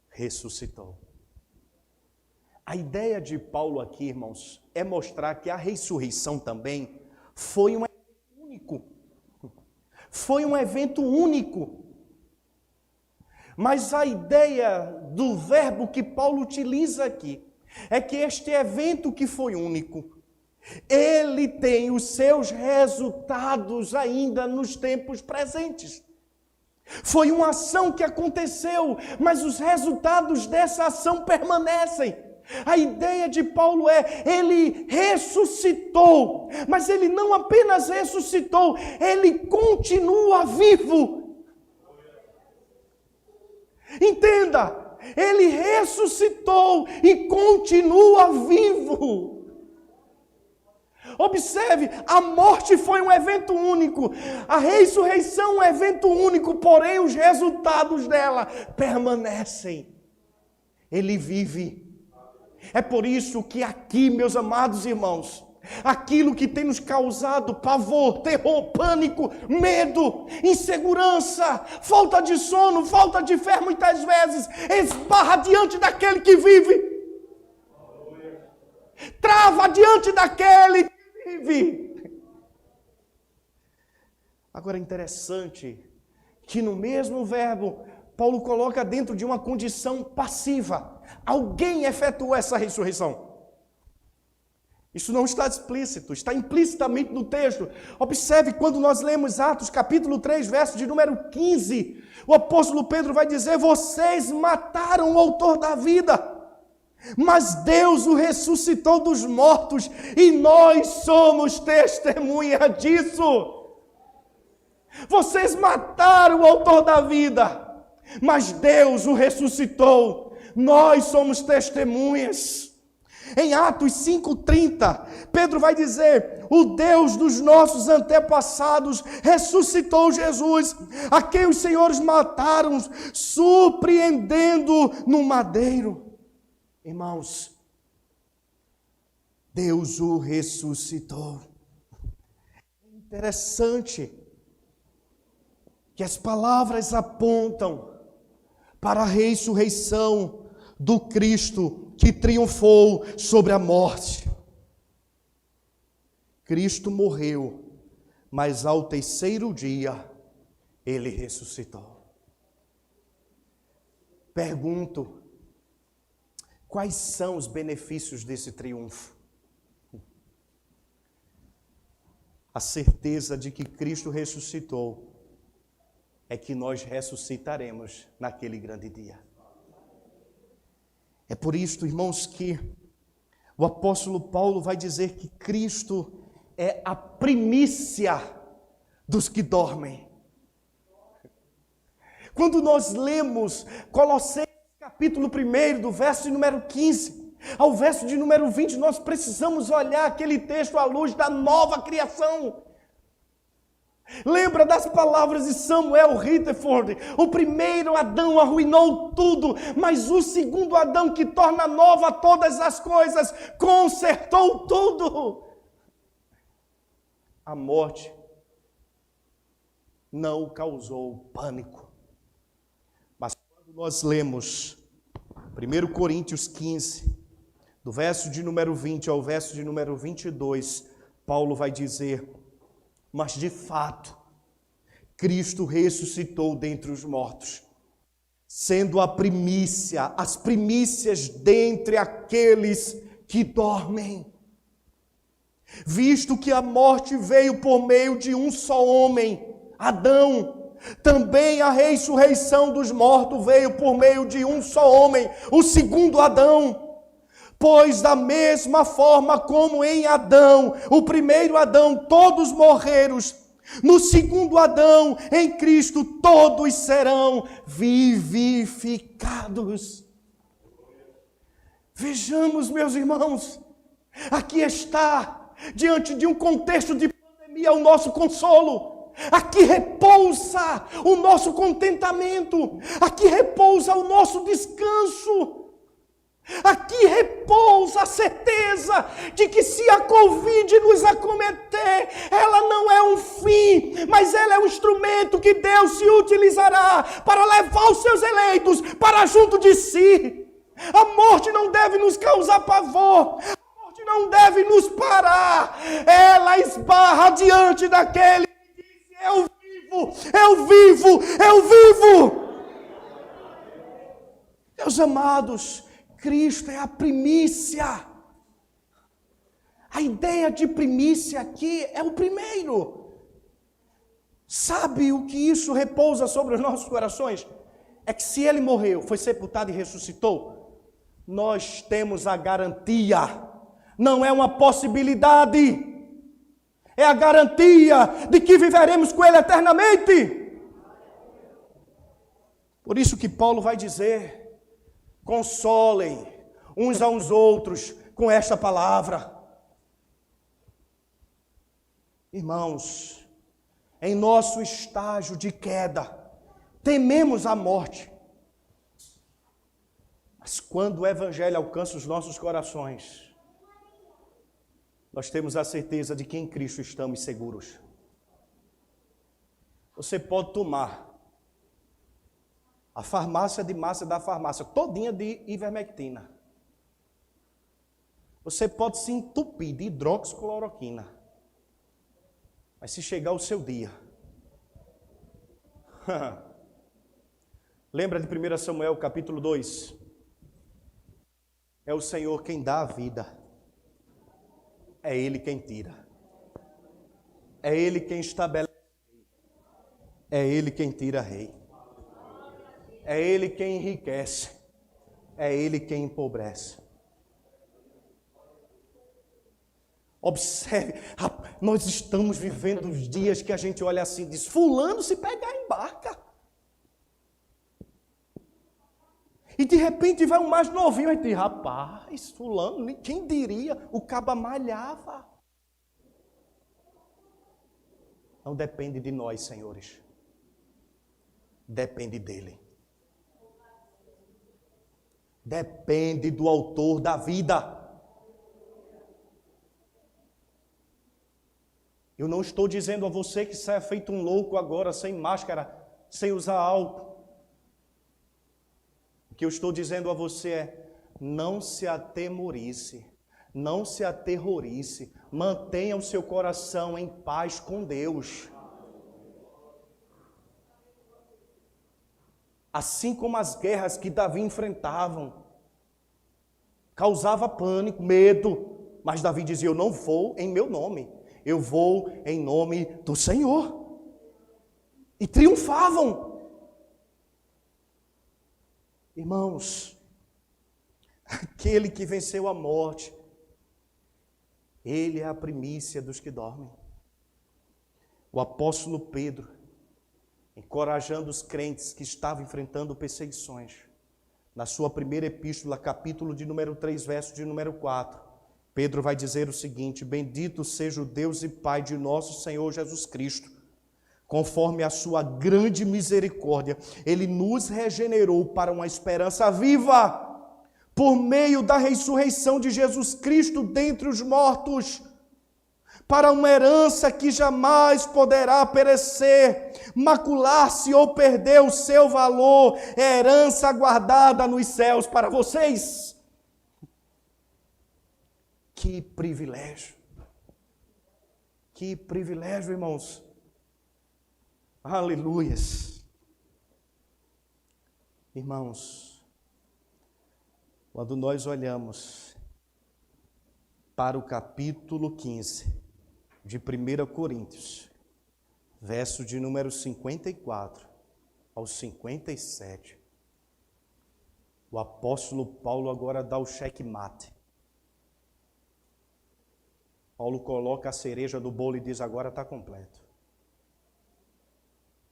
ressuscitou. A ideia de Paulo aqui, irmãos, é mostrar que a ressurreição também foi um evento único. Foi um evento único. Mas a ideia do verbo que Paulo utiliza aqui é que este evento que foi único, ele tem os seus resultados ainda nos tempos presentes. Foi uma ação que aconteceu, mas os resultados dessa ação permanecem. A ideia de Paulo é, ele ressuscitou, mas ele não apenas ressuscitou, ele continua vivo. Entenda, ele ressuscitou e continua vivo. Observe, a morte foi um evento único, a ressurreição é um evento único, porém os resultados dela permanecem. Ele vive. É por isso que aqui, meus amados irmãos, aquilo que tem nos causado pavor, terror, pânico, medo, insegurança, falta de sono, falta de fé, muitas vezes, esbarra diante daquele que vive. Trava diante daquele que vive. Agora é interessante que no mesmo verbo, Paulo coloca dentro de uma condição passiva. Alguém efetuou essa ressurreição. Isso não está explícito, está implicitamente no texto. Observe quando nós lemos Atos capítulo 3, verso de número 15. O apóstolo Pedro vai dizer, vocês mataram o autor da vida, mas Deus o ressuscitou dos mortos e nós somos testemunha disso. Vocês mataram o autor da vida, mas Deus o ressuscitou. Nós somos testemunhas. Em Atos 5:30, Pedro vai dizer, o Deus dos nossos antepassados ressuscitou Jesus, a quem os senhores mataram, surpreendendo no madeiro. Irmãos, Deus o ressuscitou. É interessante que as palavras apontam para a ressurreição do Cristo que triunfou sobre a morte. Cristo morreu, mas ao terceiro dia ele ressuscitou. Pergunto, quais são os benefícios desse triunfo? A certeza de que Cristo ressuscitou é que nós ressuscitaremos naquele grande dia. É por isso, irmãos, que o apóstolo Paulo vai dizer que Cristo é a primícia dos que dormem. Quando nós lemos Colossenses capítulo 1, do verso de número 15 ao verso de número 20, nós precisamos olhar aquele texto à luz da nova criação. Lembra das palavras de Samuel Rutherford? O primeiro Adão arruinou tudo, mas o segundo Adão, que torna nova todas as coisas, consertou tudo. A morte não causou pânico. Mas quando nós lemos 1 Coríntios 15, do verso de número 20 ao verso de número 22, Paulo vai dizer: mas de fato, Cristo ressuscitou dentre os mortos, sendo a primícia, as primícias dentre aqueles que dormem. Visto que a morte veio por meio de um só homem, Adão, também a ressurreição dos mortos veio por meio de um só homem, o segundo Adão. Pois da mesma forma como em Adão, o primeiro Adão, todos morreram, no segundo Adão, em Cristo, todos serão vivificados. Vejamos, meus irmãos, aqui está, diante de um contexto de pandemia, o nosso consolo. Aqui repousa o nosso contentamento, aqui repousa o nosso descanso. Aqui repousa a certeza de que se a Covid nos acometer, ela não é um fim, mas ela é um instrumento que Deus se utilizará para levar os seus eleitos para junto de si. A morte não deve nos causar pavor, a morte não deve nos parar. Ela esbarra diante daquele que disse: eu vivo, eu vivo, eu vivo. Meus amados, Cristo é a primícia. A ideia de primícia aqui é o primeiro. Sabe o que isso repousa sobre os nossos corações? É que se ele morreu, foi sepultado e ressuscitou, nós temos a garantia. Não é uma possibilidade. É a garantia de que viveremos com ele eternamente. Por isso que Paulo vai dizer: consolem uns aos outros com esta palavra. Irmãos, em nosso estágio de queda, tememos a morte. Mas quando o Evangelho alcança os nossos corações, nós temos a certeza de que em Cristo estamos seguros. Você pode tomar a farmácia de massa da farmácia, todinha de ivermectina. Você pode se entupir de hidroxicloroquina. Mas se chegar o seu dia... Lembra de 1 Samuel capítulo 2? É o Senhor quem dá a vida. É Ele quem tira. É Ele quem estabelece. É Ele quem tira rei. É Ele quem enriquece. É Ele quem empobrece. Observe, nós estamos vivendo os dias que a gente olha assim e diz: fulano, se pegar, embarca. E de repente vai um mais novinho e diz: rapaz, fulano, quem diria, o caba malhava. Não depende de nós, senhores. Depende dele. Depende do autor da vida. Eu não estou dizendo a você que saia feito um louco agora, sem máscara, sem usar álcool. O que eu estou dizendo a você é: não se atemorize, não se aterrorize, mantenha o seu coração em paz com Deus. Assim como as guerras que Davi enfrentavam, causava pânico, medo, mas Davi dizia: eu não vou em meu nome, eu vou em nome do Senhor. E triunfavam. Irmãos, aquele que venceu a morte Ele é a primícia dos que dormem. O apóstolo Pedro, encorajando os crentes que estavam enfrentando perseguições, na sua primeira epístola, capítulo de número 3, verso de número 4, Pedro vai dizer o seguinte: bendito seja o Deus e Pai de nosso Senhor Jesus Cristo, conforme a sua grande misericórdia, Ele nos regenerou para uma esperança viva, por meio da ressurreição de Jesus Cristo dentre os mortos, para uma herança que jamais poderá perecer, macular-se ou perder o seu valor, herança guardada nos céus para vocês. Que privilégio! Que privilégio, irmãos! Aleluias! Irmãos, quando nós olhamos para o capítulo 15 de 1 Coríntios, verso de número 54 ao 57, o apóstolo Paulo agora dá o checkmate. Paulo coloca a cereja do bolo e diz: agora está completo.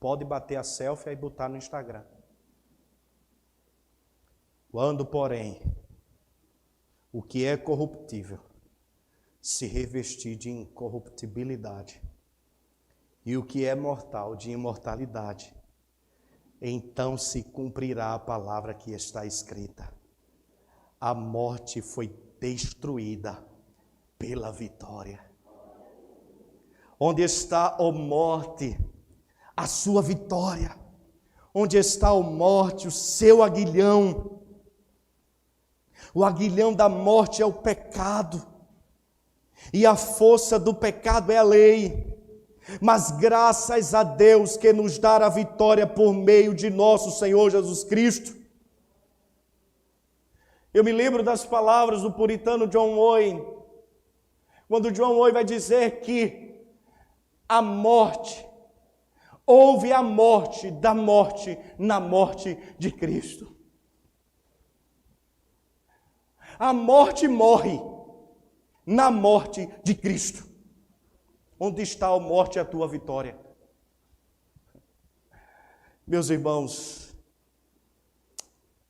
Pode bater a selfie e botar no Instagram. Quando, porém, o que é corruptível se revestir de incorruptibilidade, e o que é mortal de imortalidade, então se cumprirá a palavra que está escrita: a morte foi destruída pela vitória. Onde está, ó morte, a sua vitória? Onde está, ó morte, o seu aguilhão? O aguilhão da morte é o pecado, e a força do pecado é a lei. Mas graças a Deus que nos dá a vitória por meio de nosso Senhor Jesus Cristo. Eu me lembro das palavras do puritano John Owen, quando John Owen vai dizer que a morte, houve a morte da morte na morte de Cristo. A morte morre na morte de Cristo. Onde está, a morte, a tua vitória? Meus irmãos,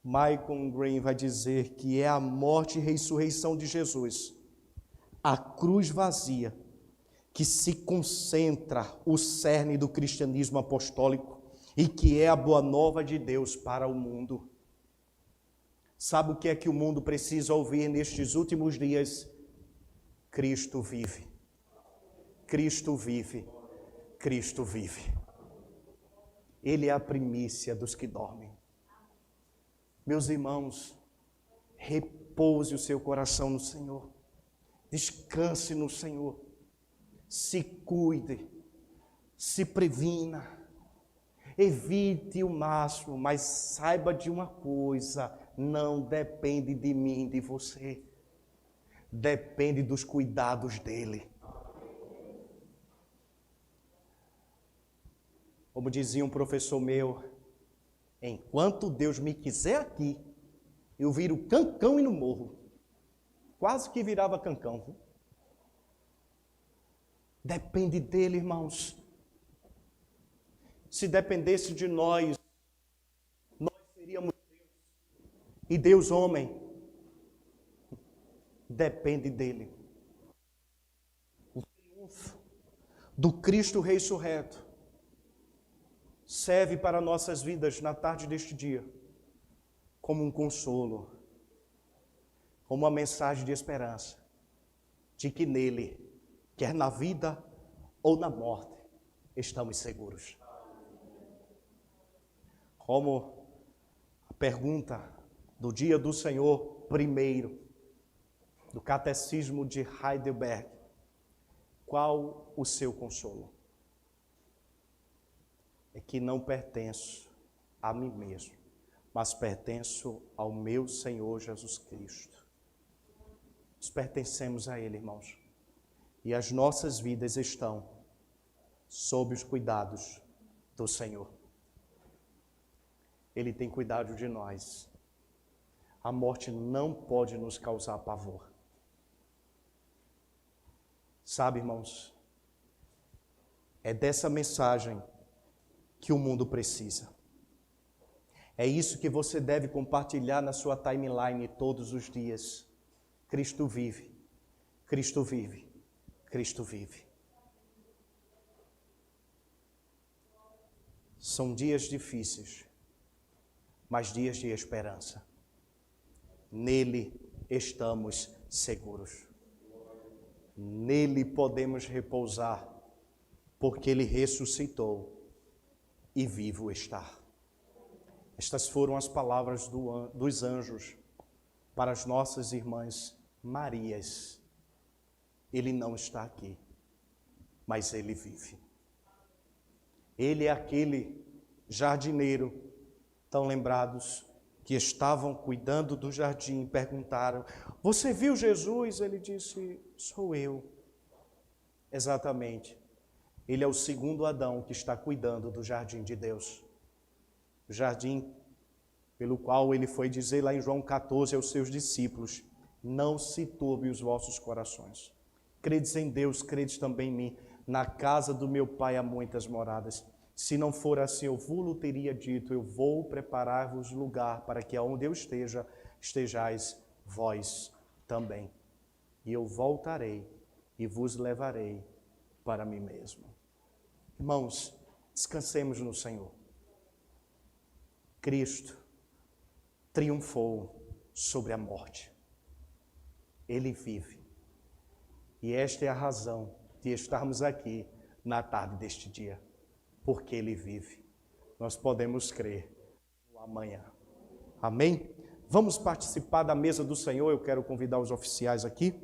Michael Green vai dizer que é a morte e ressurreição de Jesus, a cruz vazia, que se concentra o cerne do cristianismo apostólico e que é a boa nova de Deus para o mundo. Sabe o que é que o mundo precisa ouvir nestes últimos dias? Cristo vive. Cristo vive. Cristo vive. Ele é a primícia dos que dormem. Meus irmãos, repouse o seu coração no Senhor. Descanse no Senhor. Se cuide. Se previna. Evite o máximo, mas saiba de uma coisa: não depende de mim, de você. Depende dos cuidados dele. Como dizia um professor meu, enquanto Deus me quiser aqui, eu viro cancão e não morro. Quase que virava cancão. Viu? Depende dele, irmãos. Se dependesse de nós, nós seríamos Deus. E Deus homem. Depende dele. O triunfo do Cristo ressurreto serve para nossas vidas na tarde deste dia como um consolo, como uma mensagem de esperança, de que nele, quer na vida ou na morte, estamos seguros. Como a pergunta do dia do Senhor primeiro, do Catecismo de Heidelberg: qual o seu consolo? É que não pertenço a mim mesmo, mas pertenço ao meu Senhor Jesus Cristo. Nós pertencemos a Ele, irmãos, e as nossas vidas estão sob os cuidados do Senhor. Ele tem cuidado de nós. A morte não pode nos causar pavor. Sabe, irmãos, é dessa mensagem que o mundo precisa. É isso que você deve compartilhar na sua timeline todos os dias. Cristo vive, Cristo vive, Cristo vive. São dias difíceis, mas dias de esperança. Nele estamos seguros. Nele podemos repousar, porque Ele ressuscitou e vivo está. Estas foram as palavras dos anjos para as nossas irmãs Marias. Ele não está aqui, mas Ele vive. Ele é aquele jardineiro, tão lembrados, que estavam cuidando do jardim e perguntaram: você viu Jesus? Ele disse: sou eu. Exatamente. Ele é o segundo Adão que está cuidando do jardim de Deus. O jardim pelo qual ele foi dizer lá em João 14 aos seus discípulos: não se turbe os vossos corações. Credes em Deus, credes também em mim. Na casa do meu Pai há muitas moradas. Se não for assim, eu vou-lo teria dito: eu vou preparar-vos lugar para que aonde eu esteja, estejais vós também. E eu voltarei e vos levarei para mim mesmo. Irmãos, descansemos no Senhor. Cristo triunfou sobre a morte. Ele vive. E esta é a razão de estarmos aqui na tarde deste dia. Porque Ele vive. Nós podemos crer no amanhã. Amém? Vamos participar da mesa do Senhor. Eu quero convidar os oficiais aqui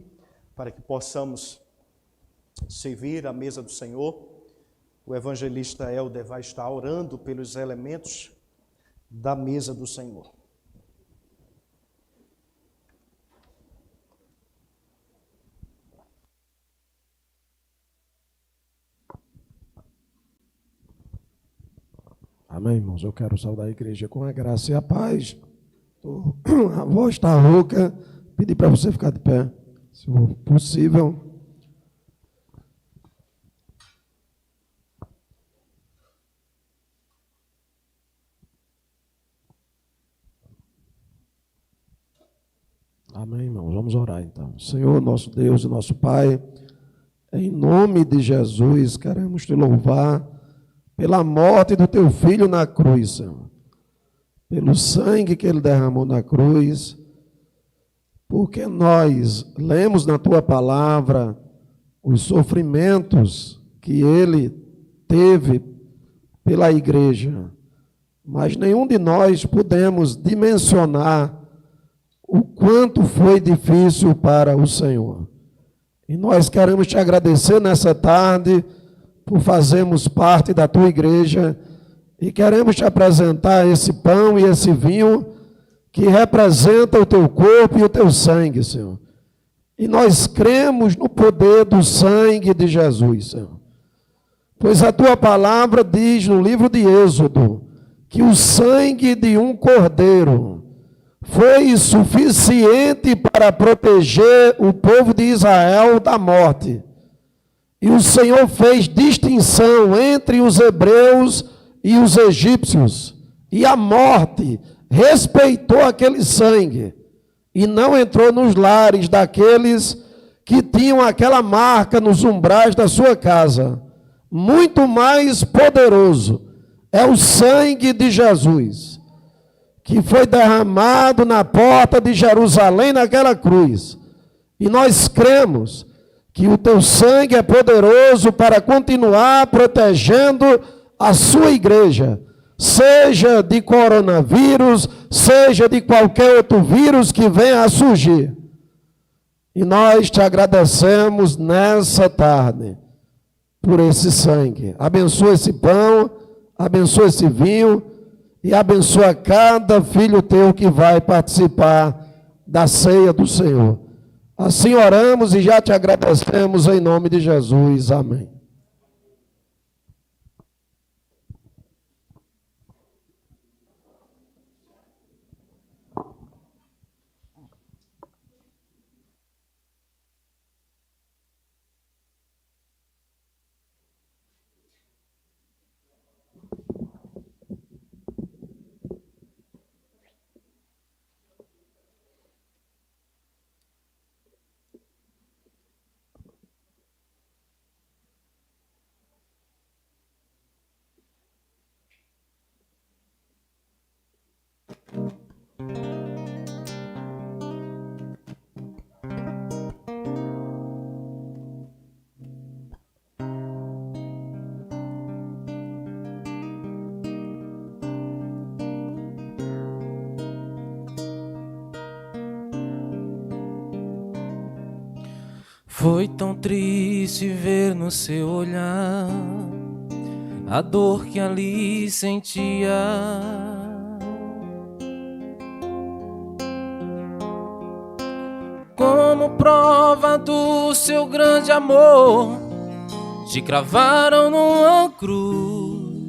para que possamos servir a mesa do Senhor. O evangelista Helder vai estar orando pelos elementos da mesa do Senhor. Amém, irmãos? Eu quero saudar a igreja com a graça e a paz. A voz está rouca. Pedir para você ficar de pé, se for possível. Amém, irmãos? Vamos orar então. Senhor, nosso Deus e nosso Pai, em nome de Jesus, queremos te louvar pela morte do teu filho na cruz, Senhor. Pelo sangue que ele derramou na cruz, porque nós lemos na tua palavra os sofrimentos que ele teve pela igreja, mas nenhum de nós pudemos dimensionar o quanto foi difícil para o Senhor. E nós queremos te agradecer nessa tarde por fazermos parte da tua igreja e queremos te apresentar esse pão e esse vinho que representa o teu corpo e o teu sangue, Senhor. E nós cremos no poder do sangue de Jesus, Senhor. Pois a tua palavra diz no livro de Êxodo que o sangue de um cordeiro foi suficiente para proteger o povo de Israel da morte. E o Senhor fez distinção entre os hebreus e os egípcios. E a morte respeitou aquele sangue e não entrou nos lares daqueles que tinham aquela marca nos umbrais da sua casa. Muito mais poderoso é o sangue de Jesus, que foi derramado na porta de Jerusalém naquela cruz. E nós cremos que o teu sangue é poderoso para continuar protegendo a sua igreja, seja de coronavírus, seja de qualquer outro vírus que venha a surgir. E nós te agradecemos nessa tarde por esse sangue. Abençoa esse pão, abençoa esse vinho e abençoa cada filho teu que vai participar da ceia do Senhor. Assim oramos e já te agradecemos em nome de Jesus. Amém. Foi tão triste ver no seu olhar a dor que ali sentia. Como prova do seu grande amor, te cravaram numa cruz.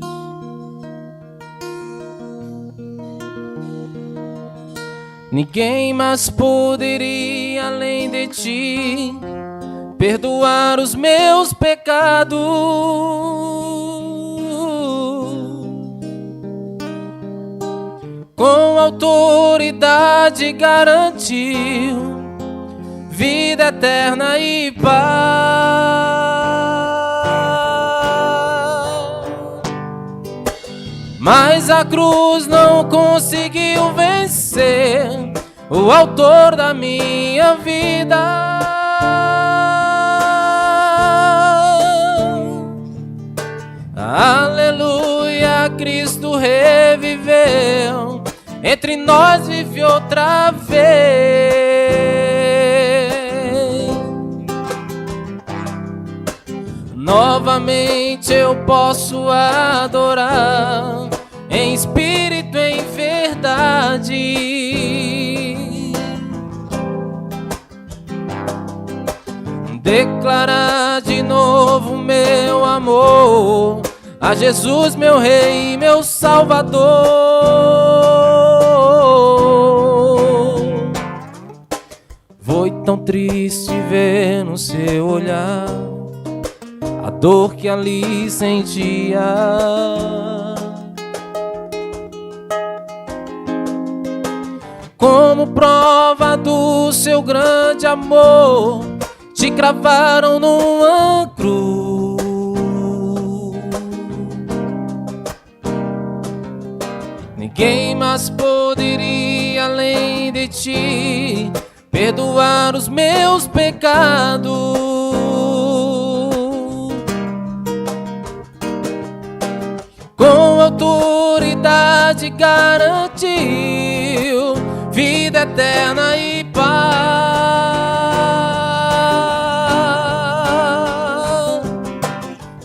Ninguém mais poderia além de ti perdoar os meus pecados. Com autoridade garantiu vida eterna e paz. Mas a cruz não conseguiu vencer o autor da minha vida. Aleluia, Cristo reviveu, entre nós vive outra vez. Novamente eu posso adorar, em espírito, em verdade. Declarar de novo meu amor a Jesus, meu Rei, meu Salvador. Foi tão triste ver no seu olhar a dor que ali sentia. Como prova do seu grande amor, te cravaram numa cruz. Ninguém mais poderia além de ti perdoar os meus pecados. Com autoridade garantiu vida eterna e paz.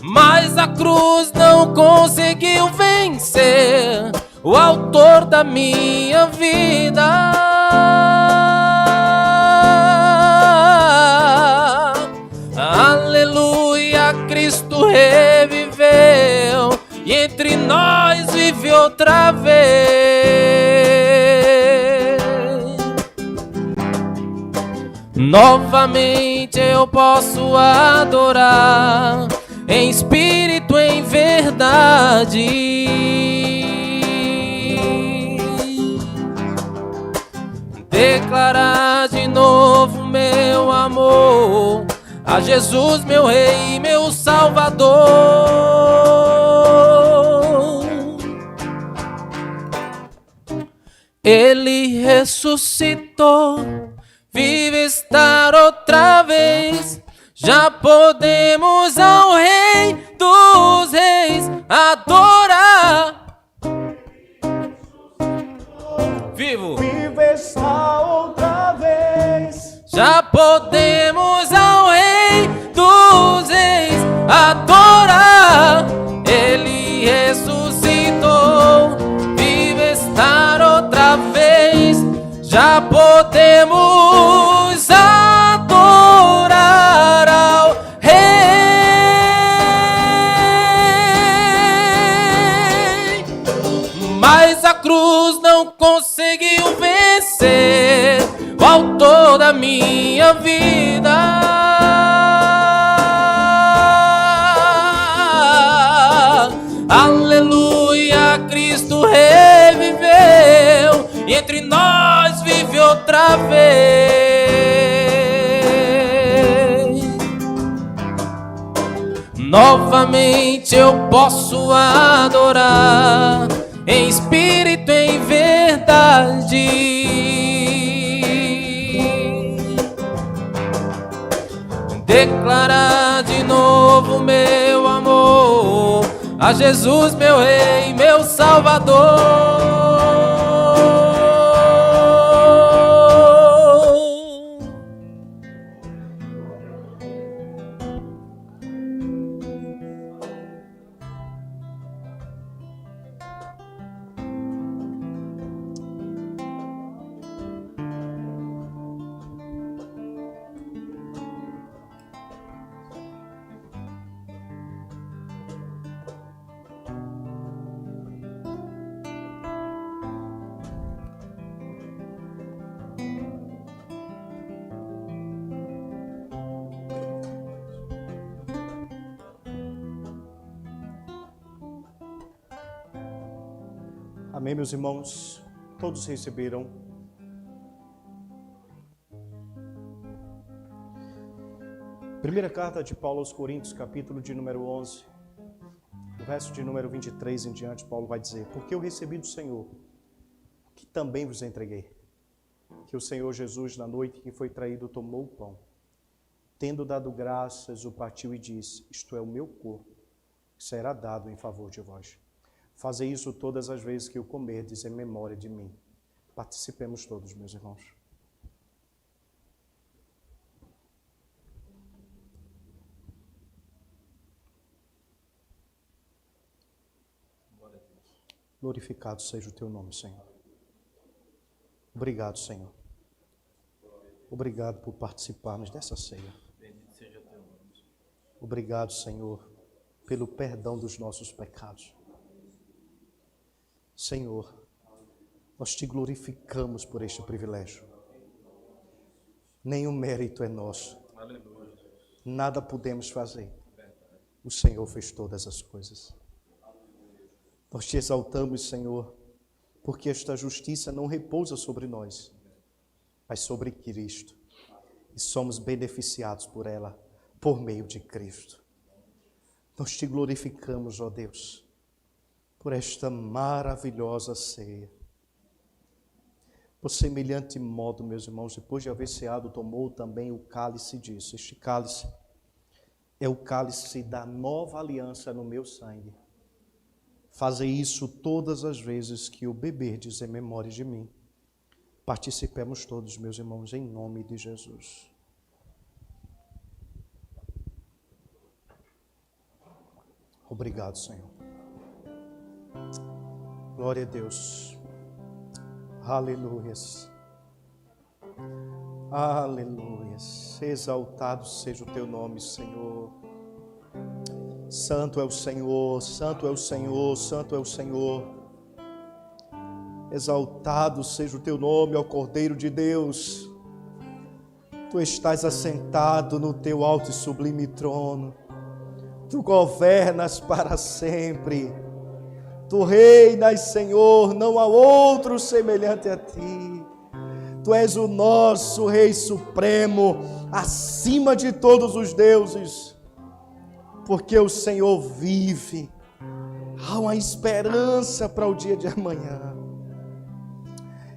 Mas a cruz não conseguiu vencer o autor da minha vida. Aleluia, Cristo reviveu e entre nós vive outra vez. Novamente eu posso adorar, em espírito, em verdade. Declarar de novo meu amor a Jesus, meu Rei, meu Salvador. Ele ressuscitou, vive estar outra vez. Já podemos ao Rei dos Reis adorar. Vivo! Vive está outra vez. Já podemos ao Rei dos Reis adorar. Ele ressuscitou, vive estar outra vez. Já podemos adorar ao Rei. Mas a cruz não conseguiu vencer o autor da minha vida. Aleluia, Cristo reviveu e entre nós vive outra vez. Novamente eu posso adorar, em espírito, em verdade. declarar de novo meu amor a Jesus, meu Rei, meu Salvador. Amém, meus irmãos? Todos receberam. Primeira carta de Paulo aos Coríntios, capítulo de número 11, o verso de número 23 em diante, Paulo vai dizer: porque eu recebi do Senhor, que também vos entreguei, que o Senhor Jesus, na noite que foi traído, tomou o pão, tendo dado graças, o partiu e disse: isto é o meu corpo, que será dado em favor de vós. Fazei isso todas as vezes que o comerdes em memória de mim. Participemos todos, meus irmãos. Glorificado seja o teu nome, Senhor. Obrigado, Senhor. Obrigado por participarmos dessa ceia. Obrigado, Senhor, pelo perdão dos nossos pecados. Senhor, nós te glorificamos por este privilégio. Nenhum mérito é nosso. Nada podemos fazer. O Senhor fez todas as coisas. Nós te exaltamos, Senhor, porque esta justiça não repousa sobre nós, mas sobre Cristo. E somos beneficiados por ela, por meio de Cristo. Nós te glorificamos, ó Deus, por esta maravilhosa ceia. Por semelhante modo, meus irmãos, depois de haver ceado, tomou também o cálice e disse: este cálice é o cálice da nova aliança no meu sangue. Fazei isso todas as vezes que o beberdes em memória de mim. Participemos todos, meus irmãos, em nome de Jesus. Obrigado, Senhor. Glória a Deus. Aleluias. Aleluias. Exaltado seja o teu nome, Senhor. Santo é o Senhor, santo é o Senhor, santo é o Senhor. Exaltado seja o teu nome, ó Cordeiro de Deus. Tu estás assentado no teu alto e sublime trono. Tu governas para sempre. Tu reinas, Senhor, não há outro semelhante a ti. Tu és o nosso Rei Supremo, acima de todos os deuses. Porque o Senhor vive. Há uma esperança para o dia de amanhã.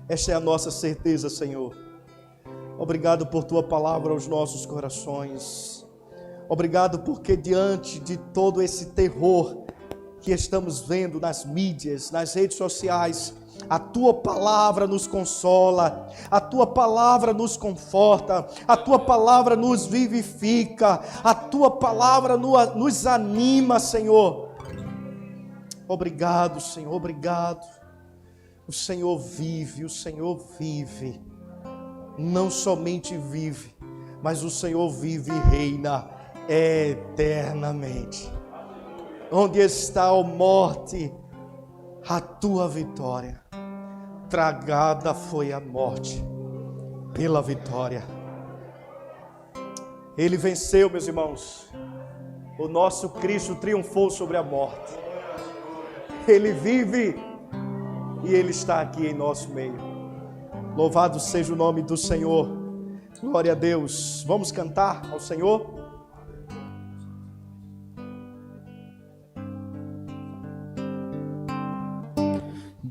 Esta é a nossa certeza, Senhor. Obrigado por tua palavra aos nossos corações. Obrigado porque diante de todo esse terror que estamos vendo nas mídias, nas redes sociais, a tua palavra nos consola, a tua palavra nos conforta, a tua palavra nos vivifica, a tua palavra nos anima, Senhor. Obrigado, Senhor, obrigado. O Senhor vive, o Senhor vive. Não somente vive, mas o Senhor vive e reina eternamente. Onde está, ó morte, a tua vitória? Tragada foi a morte pela vitória. Ele venceu, meus irmãos. O nosso Cristo triunfou sobre a morte. Ele vive e Ele está aqui em nosso meio. Louvado seja o nome do Senhor. Glória a Deus. Vamos cantar ao Senhor?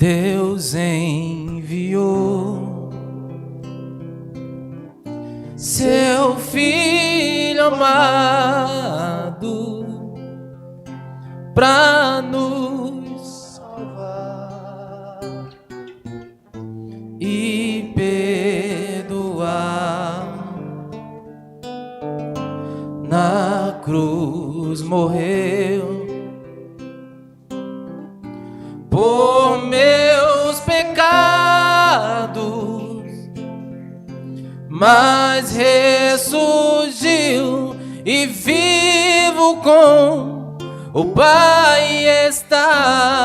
Deus enviou seu Filho amado para nos salvar e perdoar. Na cruz morreu por meus pecados, mas ressurgiu e vivo com o Pai está.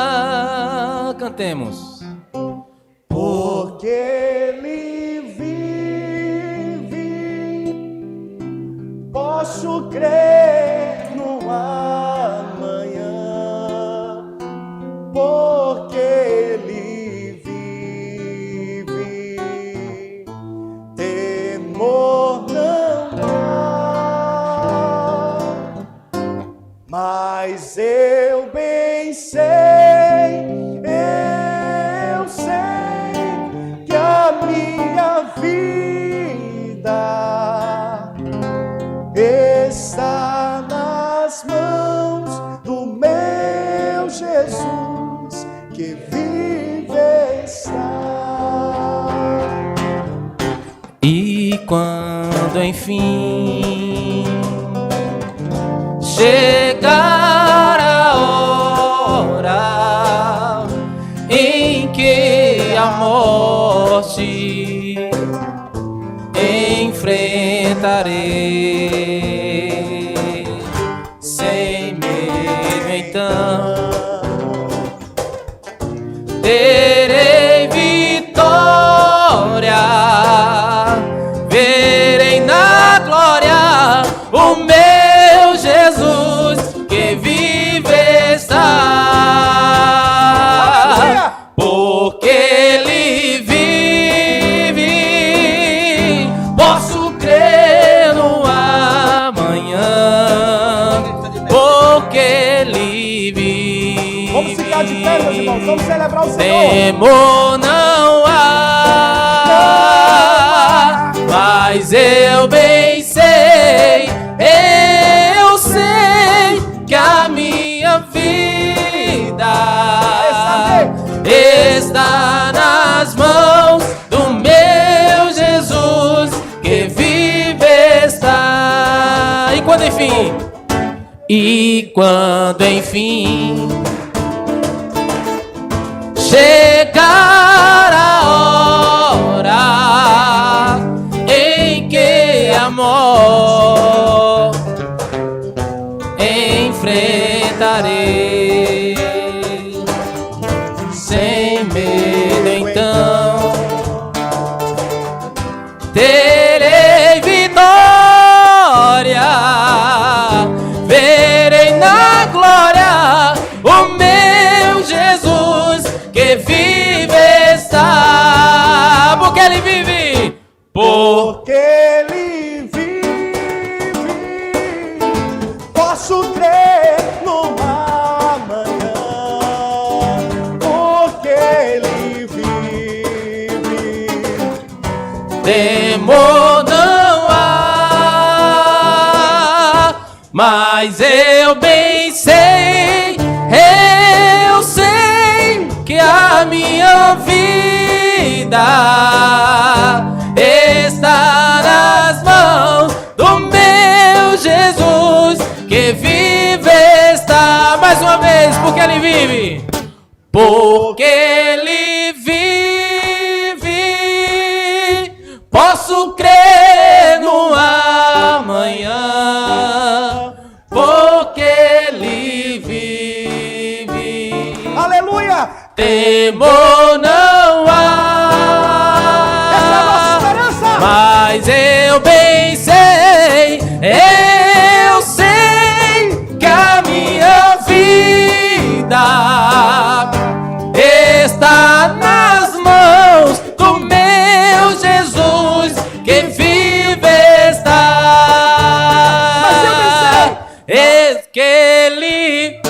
Cantemos. Porque Ele vive, posso crer no amanhã. Porque Ele vive, temor não há. Mas eu bem sei, que a minha vida está nas mãos do meu Jesus, que vive está. E quando enfim chegar a hora em que a morte enfrentarei sem medo, então terei vitória, verei na glória o meu Jesus que vive está. Porque Ele vive, posso crer no amanhã. Porque Ele vive. Vamos ficar de pé, meus irmãos, vamos celebrar o Senhor. Temor não há, mas eu bem sei, que a minha vida está nas mãos do meu Jesus que vive está. E quando enfim chegar a hora em que amor enfrentarei sem medo, então terei vitória, verei na glória o meu Jesus que vive está. Porque Ele vive, porque Ele vive, posso crer no amanhã. Porque Ele vive, temor não há, mas eu bem sei, que a minha vida está nas mãos do meu Jesus que vive está. Mais uma vez, porque Ele vive, porque Ele vive, posso crer no amanhã, porque Ele vive. aleluia! Temor não Essa é a nossa há, esperança. mas eu bem sei, que a minha vida está nas mãos do meu Jesus que vive está. Mas eu bem sei. Que Ele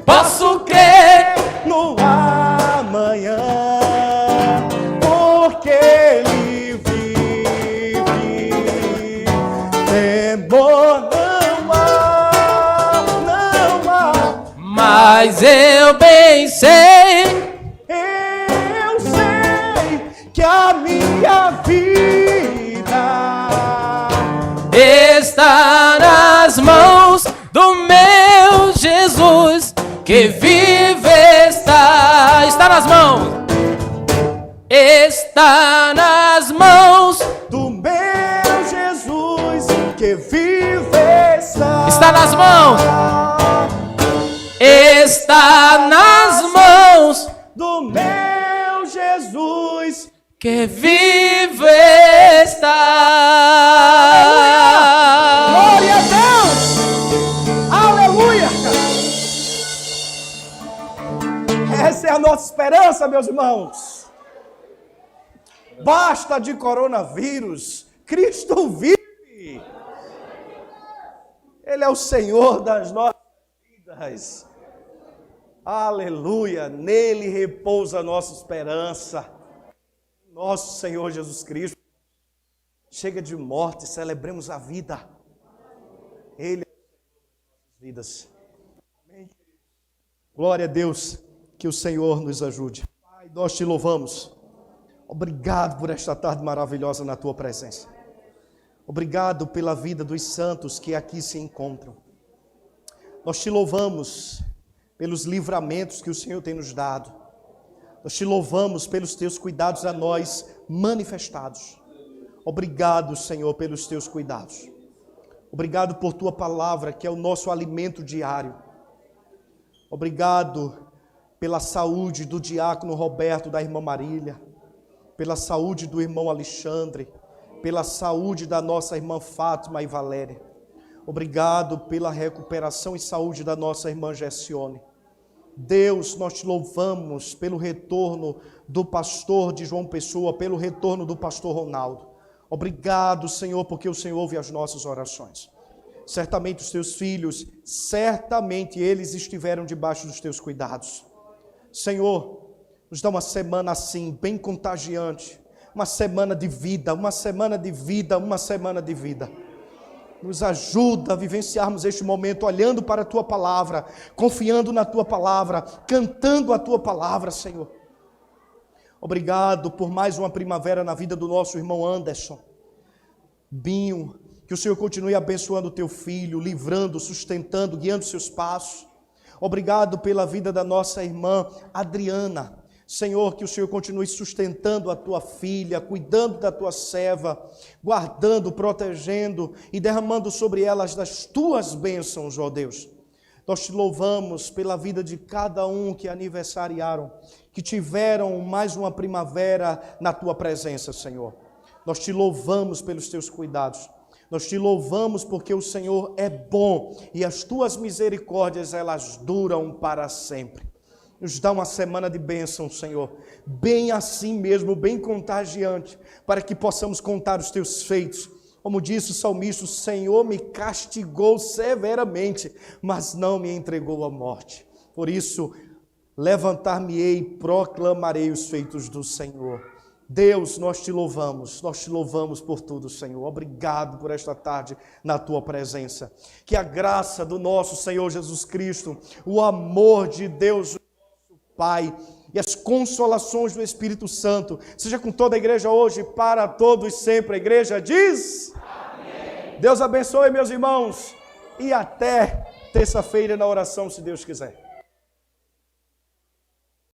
posso crer no amanhã, porque Ele vive. Temor não há, Mas eu bem sei eu sei que a minha vida está nas mãos do meu Jesus, que vive está nas mãos, está nas mãos, do meu Jesus, que vive está nas mãos, está nas mãos do meu Jesus. que vive está. Glória a Deus! Aleluia! Essa é a nossa esperança, meus irmãos. Basta de coronavírus, Cristo vive. Ele é o Senhor das nossas vidas. Aleluia! Nele repousa a nossa esperança. Nosso Senhor Jesus Cristo. Chega de morte, celebremos a vida. Ele é as vidas. Amém. Glória a Deus, que o Senhor nos ajude. Pai, nós te louvamos. Obrigado por esta tarde maravilhosa na tua presença. Obrigado pela vida dos santos que aqui se encontram. Nós te louvamos pelos livramentos que o Senhor tem nos dado. Nós te louvamos pelos teus cuidados a nós manifestados. Obrigado, Senhor, pelos teus cuidados. Obrigado por tua palavra, que é o nosso alimento diário. Obrigado pela saúde do diácono Roberto, da irmã Marília, pela saúde do irmão Alexandre, pela saúde da nossa irmã Fátima e Valéria. Obrigado pela recuperação e saúde da nossa irmã Gessione. Deus, nós te louvamos pelo retorno do pastor de João Pessoa, pelo retorno do pastor Ronaldo. Obrigado, Senhor, porque o Senhor ouve as nossas orações. Certamente os teus filhos, certamente eles estiveram debaixo dos teus cuidados. Senhor, nos dá uma semana assim, bem contagiante, uma semana de vida, uma semana de vida, uma semana de vida. Nos ajuda a vivenciarmos este momento olhando para a Tua Palavra, confiando na Tua Palavra, cantando a Tua Palavra, Senhor. Obrigado por mais uma primavera na vida do nosso irmão Anderson. Binho, que o Senhor continue abençoando o Teu filho, livrando, sustentando, guiando seus passos. Obrigado pela vida da nossa irmã Adriana. Senhor, que o Senhor continue sustentando a tua filha, cuidando da tua serva, guardando, protegendo e derramando sobre elas das tuas bênçãos, ó Deus. Nós te louvamos pela vida de cada um que aniversariaram, que tiveram mais uma primavera na tua presença, Senhor. Nós te louvamos pelos teus cuidados. Nós te louvamos porque o Senhor é bom e as tuas misericórdias, elas duram para sempre. Nos dá uma semana de bênção, Senhor, bem assim mesmo, bem contagiante, para que possamos contar os teus feitos. Como disse o salmista, o Senhor me castigou severamente, mas não me entregou à morte. Por isso, levantar-me-ei e proclamarei os feitos do Senhor. Deus, nós te louvamos por tudo, Senhor. Obrigado por esta tarde na tua presença. Que a graça do nosso Senhor Jesus Cristo, o amor de Deus, Pai, e as consolações do Espírito Santo, seja com toda a igreja hoje, para todos sempre. A igreja diz: amém. Deus abençoe, meus irmãos, e até terça-feira na oração, se Deus quiser.